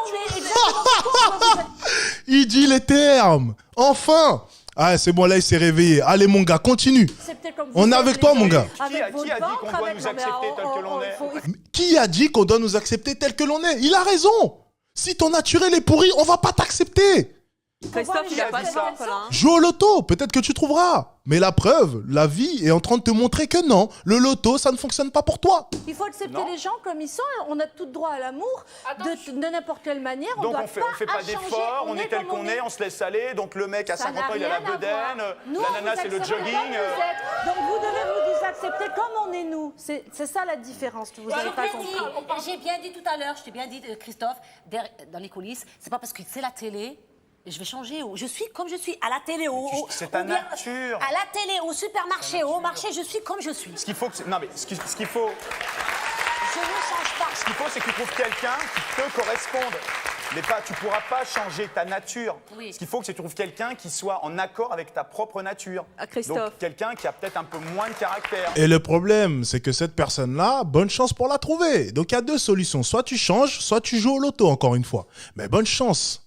Il dit les termes. Enfin. Ah, c'est bon, là, il s'est réveillé. Allez, mon gars, continue. On est avec toi, mon gars. Qui a dit qu'on doit nous accepter tel que l'on est? Qui a dit qu'on doit nous accepter tel que l'on est? Il a raison. Si ton naturel est pourri, on va pas t'accepter. Christophe, il a pas de simple, là. Joue au loto, peut-être que tu trouveras. Mais la preuve, la vie est en train de te montrer que non, le loto, ça ne fonctionne pas pour toi. Il faut accepter les gens comme ils sont. On a tout droit à l'amour de n'importe quelle manière. Donc on fait pas d'efforts, on est tel qu'on est, on se laisse aller. Donc le mec à 50 ans, il a la bedaine, la nana, c'est le jogging. Donc vous devez vous accepter comme on est nous. C'est ça la différence que vous n'avez pas compris. J'ai bien dit tout à l'heure, je t'ai bien dit, Christophe, dans les coulisses, c'est pas parce que c'est la télé. Je vais changer. Je suis comme je suis. À la télé, c'est ta nature. À la télé, au supermarché, au marché, je suis comme je suis. Ce qu'il faut, non mais ce qu'il faut. Je ne change pas. Ce qu'il faut, c'est que tu trouves quelqu'un qui te corresponde. Mais pas, tu pourras pas changer ta nature. Oui. Ce qu'il faut, c'est que tu trouves quelqu'un qui soit en accord avec ta propre nature. Christophe. Donc quelqu'un qui a peut-être un peu moins de caractère. Et le problème, c'est que cette personne-là, bonne chance pour la trouver. Donc il y a deux solutions. Soit tu changes, soit tu joues au loto, encore une fois. Mais bonne chance.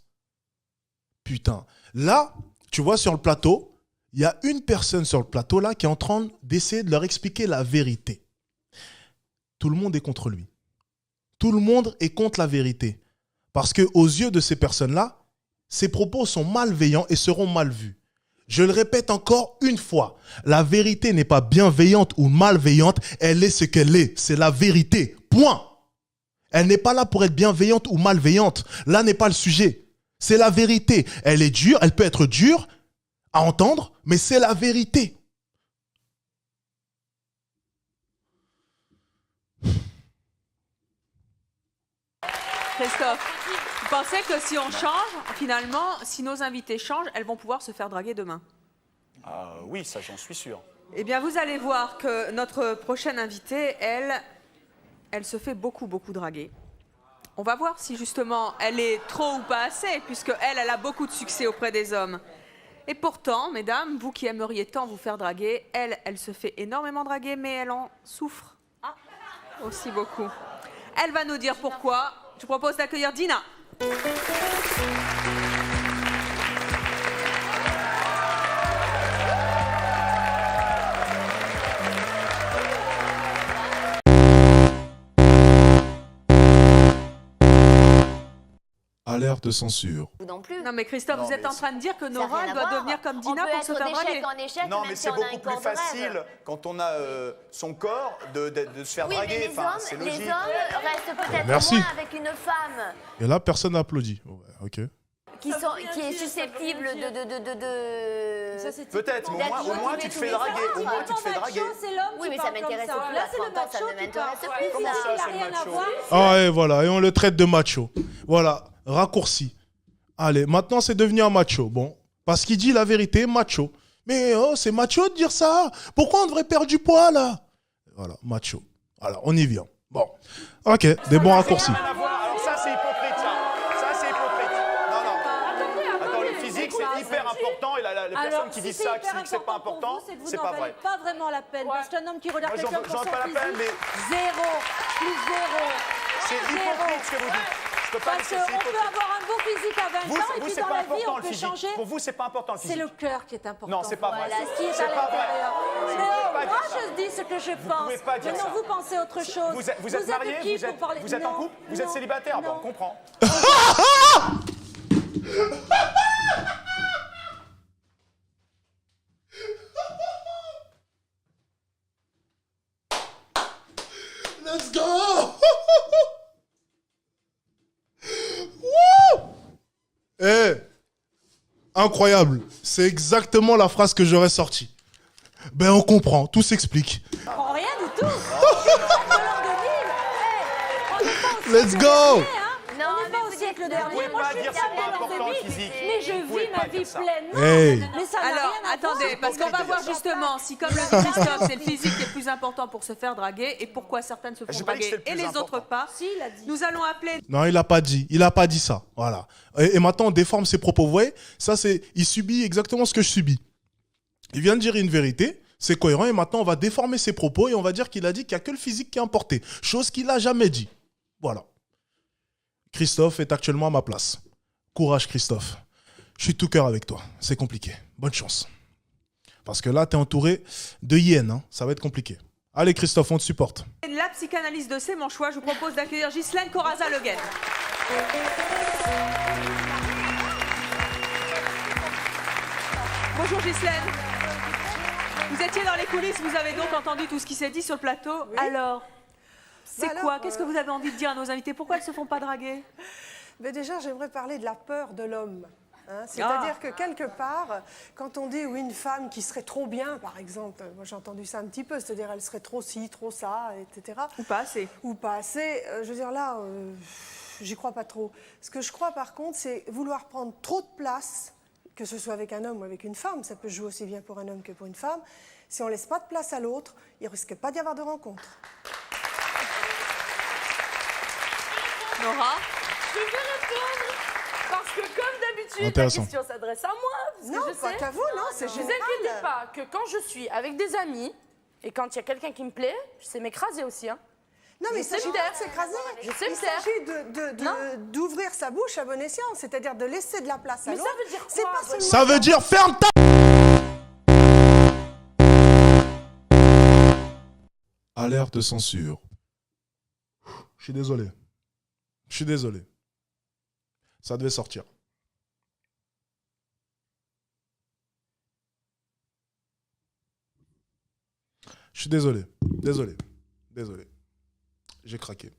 Putain. Là, tu vois, sur le plateau, il y a une personne sur le plateau là qui est en train d'essayer de leur expliquer la vérité. Tout le monde est contre lui. Tout le monde est contre la vérité. Parce que aux yeux de ces personnes-là, ces propos sont malveillants et seront mal vus. Je le répète encore une fois, la vérité n'est pas bienveillante ou malveillante, elle est ce qu'elle est. C'est la vérité. Point. Elle n'est pas là pour être bienveillante ou malveillante. Là n'est pas le sujet. C'est la vérité. Elle est dure, elle peut être dure à entendre, mais c'est la vérité. Christophe, vous pensez que si on change, finalement, si nos invités changent, elles vont pouvoir se faire draguer demain? Ah oui, ça j'en suis sûr. Eh bien, vous allez voir que notre prochaine invitée, elle se fait beaucoup draguer. On va voir si justement elle est trop ou pas assez, puisque elle a beaucoup de succès auprès des hommes. Et pourtant, mesdames, vous qui aimeriez tant vous faire draguer, elle se fait énormément draguer, mais elle en souffre aussi beaucoup. Elle va nous dire pourquoi. Je vous propose d'accueillir Dina. Alerte censure. Non plus. Non mais Christophe, vous êtes en train de dire que Nora doit devenir comme Dina pour se faire draguer. Non, mais c'est beaucoup plus facile quand on a son corps de se faire draguer. Enfin, c'est logique. Les hommes restent peut-être Merci. moins avec une femme Et là, personne n'applaudit. Ouais, ok. qui est susceptible de... Peut-être, mais au moins tu te fais draguer. Au moins tu te fais draguer. Oui, mais ça m'intéresse plus. À 30 ans, ça ne m'intéresse plus. Comment ça, c'est le macho? Ah et voilà, et on le traite de macho. Voilà, raccourci. Allez, maintenant c'est devenu un macho. Bon, parce qu'il dit la vérité, macho. Mais oh, c'est macho de dire ça. Pourquoi on devrait perdre du poids là? Voilà, macho. Alors, on y vient. Bon, ok, des bons raccourcis. Alors ça, c'est hypocrite, ça. Ça, c'est hypocrite. Non. Attends, le physique, c'est hyper important et la personnes qui disent ça, qui disent que c'est pas important, c'est c'est que vous pas n'en valez vrai. pas vraiment la peine. Parce qu'un homme qui regarde Moi, quelqu'un pour j'en son pas la physique, peine, mais- zéro, plus zéro. C'est hypocrite ce que vous dites. Je peux pas Parce laisser, c'est qu'on peut hypocrite. avoir un beau physique à 20 Vous, ans et vous puis c'est dans pas la vie, important on le peut physique. changer. Pour vous, c'est pas important le C'est physique. le cœur qui est important. Non, c'est pas vrai. C'est ce qui est C'est à pas vrai. l'intérieur. Vous Mais pouvez pas moi, dire ça. je dis ce que je pense. pouvez pas dire Maintenant, ça. vous pensez autre chose. Vous êtes marié, qui vous pour parler êtes en Non, couple, vous êtes non, célibataire, bon, non. on comprend. Let's go. Wouh. Eh, incroyable. C'est exactement la phrase que j'aurais sortie. Ben on comprend, tout s'explique. Oh, rien du tout. Let's go. On n'est pas au siècle dernier. Moi, je suis dire c'est pas bien important dans le ce physique. mais je Vous pouvez vis pas ma vie dire ça. pleinement. Hey. Mais ça n'a Alors, rien à attendez, voir. parce qu'on va voir justement si, comme le dit Christophe, c'est le physique qui est plus important pour se faire draguer et pourquoi certaines se font J'ai pas dit que draguer c'est le et plus les autres pas. Si, il a dit. Nous allons appeler Non, il a pas dit ça. Voilà. Et maintenant, on déforme ses propos. Vous voyez, ça c'est, il subit exactement ce que je subis. Il vient de dire une vérité, c'est cohérent, et maintenant on va déformer ses propos et on va dire qu'il a dit qu'il n'y a que le physique qui est importé, chose qu'il n'a jamais dit. Voilà. Christophe est actuellement à ma place. Courage Christophe. Je suis tout cœur avec toi. C'est compliqué. Bonne chance. Parce que là, tu es entouré de hyènes. Hein. Ça va être compliqué. Allez Christophe, on te supporte. la psychanalyse de C'est mon choix. Je vous propose d'accueillir Ghislaine Corazza-Le Guen. Bonjour Ghislaine. Vous étiez dans les coulisses, vous avez donc entendu tout ce qui s'est dit sur le plateau. Oui. Alors, c'est Bah quoi alors, Qu'est-ce que vous avez envie de dire à nos invités Pourquoi elles ne se font pas draguer? Mais déjà, j'aimerais parler de la peur de l'homme. Hein. C'est-à-dire que quelque part, quand on dit oui, une femme qui serait trop bien, par exemple, moi j'ai entendu ça un petit peu, c'est-à-dire elle serait trop ci, trop ça, etc. Ou pas assez. Ou pas assez. Je veux dire là, j'y crois pas trop. Ce que je crois par contre, c'est vouloir prendre trop de place, que ce soit avec un homme ou avec une femme, ça peut jouer aussi bien pour un homme que pour une femme. Si on laisse pas de place à l'autre, il risque pas d'y avoir de rencontre. Nora? Je vais répondre parce que comme d'habitude, la Intéressant. question s'adresse à moi. Parce Non, que je pas sais. qu'à vous, non, c'est Vous général. inquiétez pas que quand je suis avec des amis et quand il y a quelqu'un qui me plaît, je sais m'écraser aussi. Hein. Non, mais il Je sais s'agit me pas taire. de s'écraser. Je sais me Il taire. s'agit d'ouvrir sa bouche à bon escient, c'est-à-dire de laisser de la place à Mais ça l'autre. veut dire C'est quoi, pas seulement Ça veut dire ferme ta... Alerte censure. Je suis désolé. Je suis désolé. Ça devait sortir. Je suis désolé. Désolé. Désolé. J'ai craqué.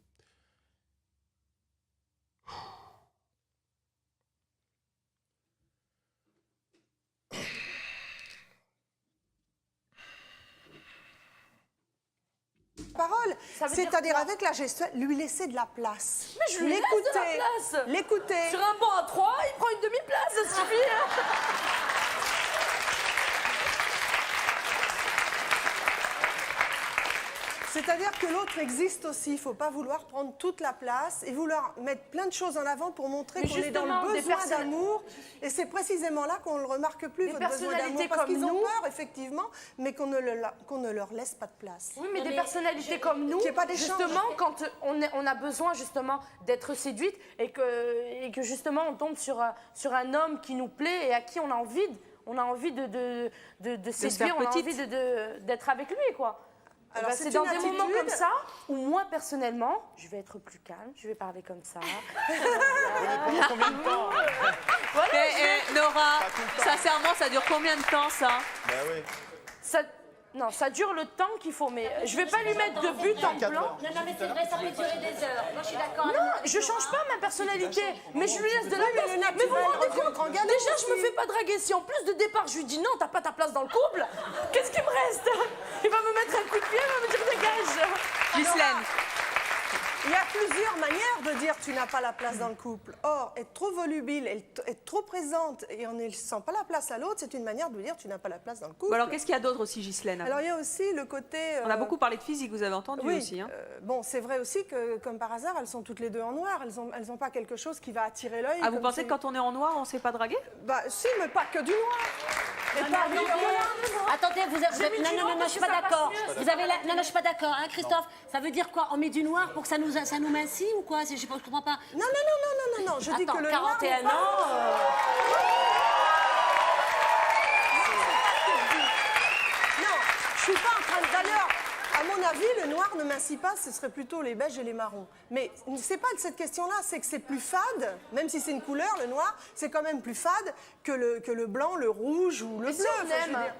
parole, Ça veut dire c'est-à-dire quoi avec la gestuelle, lui laisser de la place. Mais je lui laisse de la place. L'écouter. Sur un banc à 3, il prend une demi-place, ça suffit. Hein. C'est-à-dire que l'autre existe aussi. Il ne faut pas vouloir prendre toute la place et vouloir mettre plein de choses en avant pour montrer Mais qu'on est dans justement, le des besoin personnes- d'amour. Et c'est précisément là qu'on ne le remarque plus, Des votre besoin d'amour. personnalités Parce comme qu'ils ont nous- peur, effectivement, mais qu'on ne leur laisse pas de place. Oui, mais des personnalités comme nous, Qu'il y ait pas d'échange. justement, quand on a besoin justement d'être séduite et que justement on tombe sur un homme qui nous plaît et à qui on a envie de séduire, on a petite. envie d'être avec lui, quoi. Alors, C'est c'est dans une des moments attitude. comme ça où moi, personnellement, je vais être plus calme, je vais parler comme ça. Pendant combien de temps Voilà, Nora, Pas tout le temps. sincèrement, ça dure combien de temps, ça? Bah oui. Non, ça dure le temps qu'il faut, mais je vais pas lui mettre de but en 4 blanc. heures. Non, mais c'est vrai, ça peut durer des heures. Moi, je suis d'accord. Non, je change pas ma personnalité, mais je lui laisse de la Oui, mais place. le Mais vous vous naturel rendez revient au compte grand galop Déjà, je me aussi. fais pas draguer. Si en plus de départ, je lui dis non, t'as pas ta place dans le couple, qu'est-ce qui me reste? Il va me mettre un coup de pied, il va me dire dégage. Ghislaine, Il y a plusieurs manières de dire tu n'as pas la place dans le couple. Or, être trop volubile, être trop présente et on ne sent pas la place à l'autre, c'est une manière de dire tu n'as pas la place dans le couple. Bon, alors, qu'est-ce qu'il y a d'autre aussi, Ghislaine? Alors, il y a aussi le côté... On a beaucoup parlé de physique, vous avez entendu oui, aussi. Hein. Bon, c'est vrai aussi que, comme par hasard, elles sont toutes les deux en noir. Elles ont pas quelque chose qui va attirer l'œil. Ah, vous pensez que quand on est en noir, on ne sait pas draguer? Bah, si, mais pas que du noir. Et pas Attendez, non, je suis pas d'accord. Vous avez non, je suis pas d'accord, hein, Christophe. Ça veut dire quoi? On met du noir pour que ça nous mincie ou quoi? Je comprends pas. Non, je dis que le 41 noir ans. Non, je suis pas en train de... D'ailleurs, à mon avis, le noir ne mincie pas, ce serait plutôt les beiges et les marrons. Mais c'est pas de cette question-là, c'est que c'est plus fade, même si c'est une couleur, le noir, c'est quand même plus fade que le blanc, le rouge ou le bleu. Enfin, je veux dire.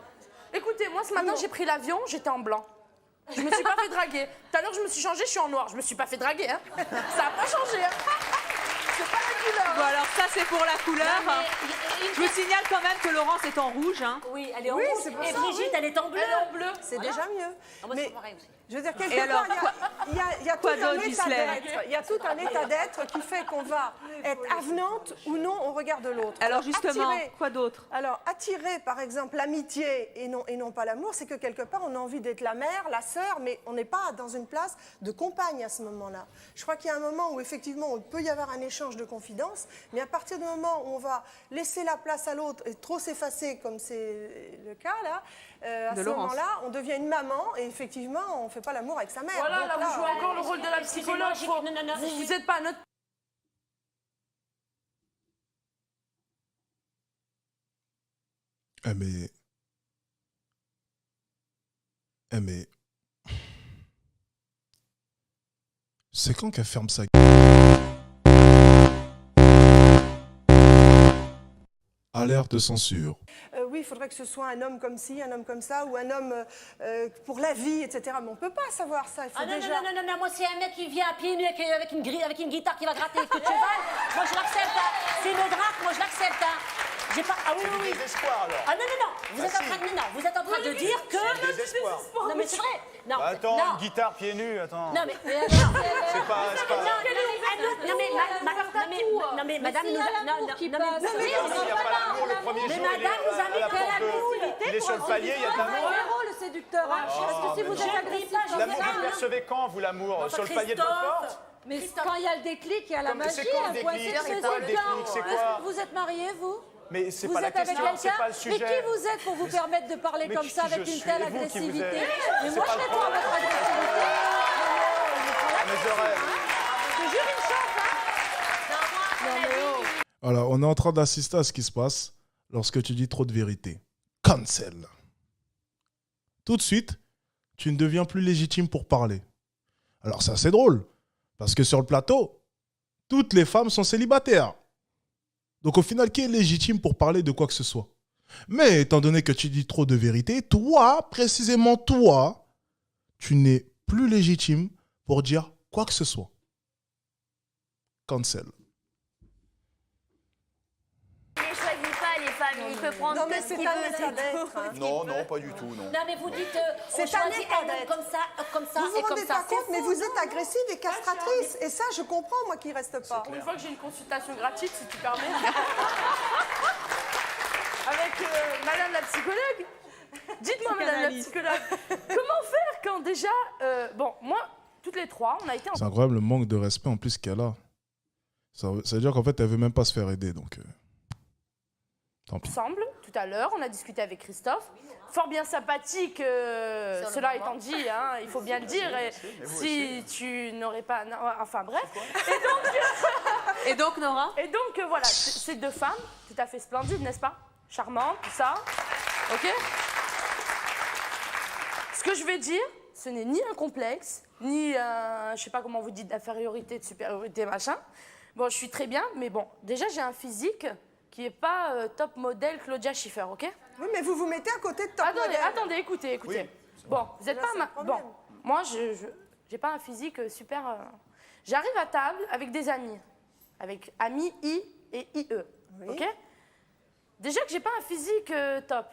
Écoutez, moi ce matin j'ai pris l'avion, j'étais en blanc. Je me suis pas fait draguer. Tout à l'heure je me suis changée, je suis en noir. Je me suis pas fait draguer, hein. Ça a pas changé, hein. C'est pas la couleur. Bon, alors ça c'est pour la couleur. Je vous signale quand même que Laurence est en rouge. Hein. Oui, elle est en rouge. Et Brigitte, elle est en bleu. Elle est en bleu. C'est déjà mieux. Mais je veux dire, quelque Et alors, part, il y a tout quoi un d'autre, état Ghislaine? d'être. Il y a tout un état d'être qui fait qu'on va être avenante ou non au regard de l'autre. Alors justement, attirer, quoi d'autre? Alors, attirer, par exemple, l'amitié et non pas l'amour, c'est que quelque part, on a envie d'être la mère, la sœur, mais on n'est pas dans une place de compagne à ce moment-là. Je crois qu'il y a un moment où, effectivement, il peut y avoir un échange de confidences, mais à partir du moment où on va laisser la place à l'autre et trop s'effacer, comme c'est le cas là, à ce moment-là, on devient une maman et effectivement, on ne fait pas l'amour avec sa mère. Voilà, Donc là vous jouez encore le rôle de la psychologue. Vous n'êtes pas à notre... Mais... C'est quand qu'elle ferme sa... Alerte censure. Oui, il faudrait que ce soit un homme comme ci, un homme comme ça, ou un homme pour la vie, etc. Mais on ne peut pas savoir ça. Il faut déjà... Non, moi c'est un mec qui vient à pieds nus avec une guitare qui va gratter les queues de cheval. Moi je l'accepte, hein. C'est une drague, moi je l'accepte, hein. J'ai pas... Ah oui, oui. Désespoir, alors. Ah non. Vous êtes en train de dire que... Désespoir. Non mais c'est vrai. Non. Bah, attends, une guitare pieds nus, attends. Non mais... C'est pas... Non mais madame nous a... Non mais... Il n'y a pas l'amour le premier jour. madame nous a mis que l'amour, il est sur le palier, il y a de l'amour. le séducteur. Parce que si vous êtes agressif, L'amour, vous le percevez quand, vous, l'amour? Sur le palier de votre porte? mais quand il y a le déclic, il y a la magie. C'est quoi le déclic? C'est quoi le déclic? C'est quoi? Vous êtes mariés, vous? Mais c'est Vous pas la êtes avec question, c'est quelqu'un? pas le Mais sujet. qui vous êtes pour vous permettre de parler Mais comme ça qui avec je une suis? telle Et vous, qui vous agressivité? êtes? Mais C'est moi, pas je le réponds à problème. votre agressivité. Mais je rêve. Je te jure une chance, hein? Non, mais oh. Voilà, on est en train d'assister à ce qui se passe lorsque tu dis trop de vérité. Cancel. Tout de suite, tu ne deviens plus légitime pour parler. Alors ça, c'est drôle. Parce que sur le plateau, toutes les femmes sont célibataires. Donc au final, qui est légitime pour parler de quoi que ce soit? Mais étant donné que tu dis trop de vérité, toi, précisément toi, tu n'es plus légitime pour dire quoi que ce soit. Cancel. Il ne choisit pas les femmes, il peut prendre Non, mais ce c'est qu'il un veut, état c'est d'être. tout. Hein. Non, pas du tout, non. Non mais vous dites, C'est on choisit état un homme d'être. comme ça Vous vous et comme rendez ça. pas compte, mais vous êtes agressive et castratrice. Et ça, je comprends, moi, qui reste pas. Pour une fois que j'ai une consultation gratuite, si tu permets. Avec madame la psychologue. Dites-moi, madame la psychologue, comment faire quand déjà... bon, moi, toutes les trois, on a été... C'est incroyable le manque de respect en plus qu'elle a. Ça veut dire qu'en fait, elle veut même pas se faire aider. Donc, tant pis. Ensemble, tout à l'heure, on a discuté avec Christophe. Fort bien sympathique, cela étant dit, hein, il faut bien le dire. Et si tu n'aurais pas... non, enfin, bref. Et donc, Nora? Et donc, voilà, c'est deux femmes tout à fait splendides, n'est-ce pas? Charmantes, tout ça. OK? Ce que je vais dire, ce n'est ni un complexe, ni un, je sais pas comment vous dites, d'infériorité, de supériorité, machin. Bon, je suis très bien, mais bon, déjà, j'ai un physique qui n'est pas top modèle Claudia Schiffer, OK? Oui, mais vous vous mettez à côté de top modèle. Attendez, écoutez. Oui. Bon, vous n'êtes pas... Bon, moi, je n'ai pas un physique super... J'arrive à table avec des amis, avec amis I et IE, OK? Déjà que j'ai pas un physique top.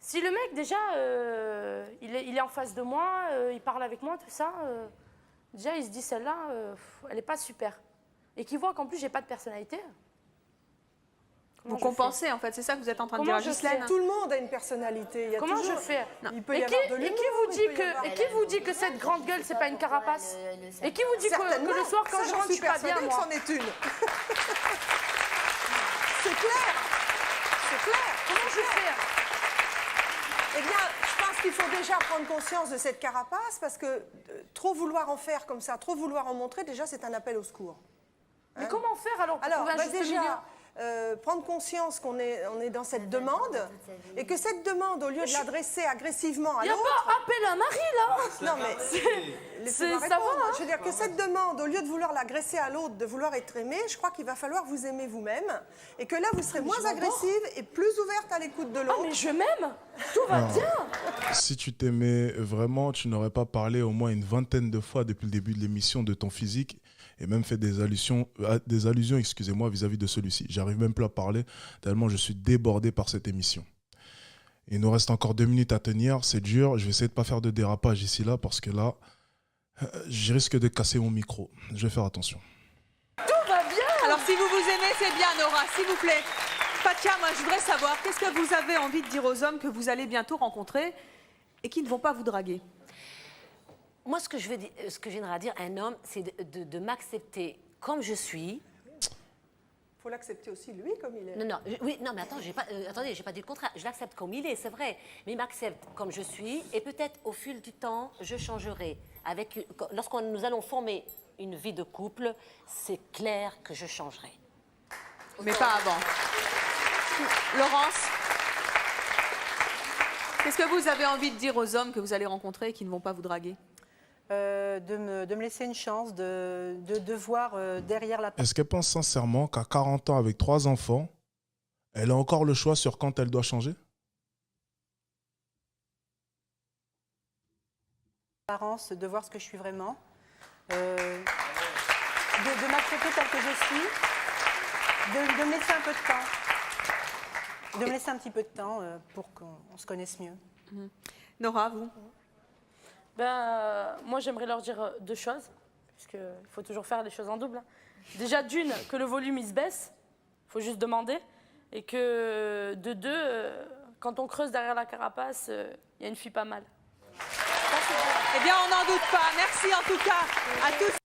Si le mec, déjà, il est en face de moi, il parle avec moi, tout ça, déjà il se dit celle-là, elle n'est pas super. Et qu'il voit qu'en plus j'ai pas de personnalité. Vous compensez en fait, c'est ça que vous êtes en train de Comment dire, je Ghislaine. fais Tout le monde a une personnalité. Il y a Comment toujours- je fais Il peut y avoir de l'humour, il peut y avoir- et qui vous dit que cette grande gueule, c'est pas une carapace? Et qui vous dit que le soir, quand Ça, je j'en rentre, je suis suis pas bien, persuadée que moi? c'en est une. C'est clair. C'est clair. Comment je fais? Eh bien, je pense qu'il faut déjà prendre conscience de cette carapace parce que trop vouloir en faire comme ça, trop vouloir en montrer, déjà, c'est un appel au secours. Mais comment faire alors pour trouver un juste milieu? Prendre conscience qu'on est dans cette demande et que cette demande, au lieu de l'adresser agressivement à Il n'y a l'autre... pas appel à Marie, là. Non, mais laissez-moi ça va, répondre. hein. Je veux dire que cette demande, au lieu de vouloir l'agresser à l'autre, de vouloir être aimé, je crois qu'il va falloir vous aimer vous-même et que là, vous serez moins agressive et plus ouverte à l'écoute de l'autre. Ah, mais je m'aime. Tout va Alors, bien. Si tu t'aimais vraiment, tu n'aurais pas parlé au moins une vingtaine de fois depuis le début de l'émission de ton physique et même fait des allusions excusez-moi, vis-à-vis de celui-ci. J'arrive même plus à parler tellement je suis débordé par cette émission. Il nous reste encore 2 minutes à tenir, c'est dur. Je vais essayer de ne pas faire de dérapage ici là parce que là, je risque de casser mon micro. Je vais faire attention. Tout va bien. Alors si vous vous aimez, c'est bien Nora, s'il vous plaît. Fatia, moi je voudrais savoir, qu'est-ce que vous avez envie de dire aux hommes que vous allez bientôt rencontrer et qui ne vont pas vous draguer? Moi, ce que j'aimerais dire à un homme, c'est de m'accepter comme je suis. Il faut l'accepter aussi, lui, comme il est. Non, mais attends, attendez, j'ai pas dit le contraire. Je l'accepte comme il est, c'est vrai. Mais il m'accepte comme je suis. Et peut-être, au fil du temps, je changerai. Lorsque nous allons former une vie de couple, c'est clair que je changerai. Mais pas avant. Laurence, qu'est-ce que vous avez envie de dire aux hommes que vous allez rencontrer et qui ne vont pas vous draguer? De me laisser une chance, de voir derrière la... Est-ce qu'elle pense sincèrement qu'à 40 ans avec 3 enfants, elle a encore le choix sur quand elle doit changer? Apparence, de voir ce que je suis vraiment, de m'accepter tel que je suis, de me laisser un peu de temps, de me laisser un petit peu de temps pour qu'on se connaisse mieux. Nora, vous? Moi, j'aimerais leur dire 2 choses, puisqu'il faut toujours faire les choses en double. Déjà, d'une, que le volume, il se baisse, il faut juste demander, et que de 2, quand on creuse derrière la carapace, il y a une fille pas mal. Eh bien, on n'en doute pas. Merci en tout cas à tous.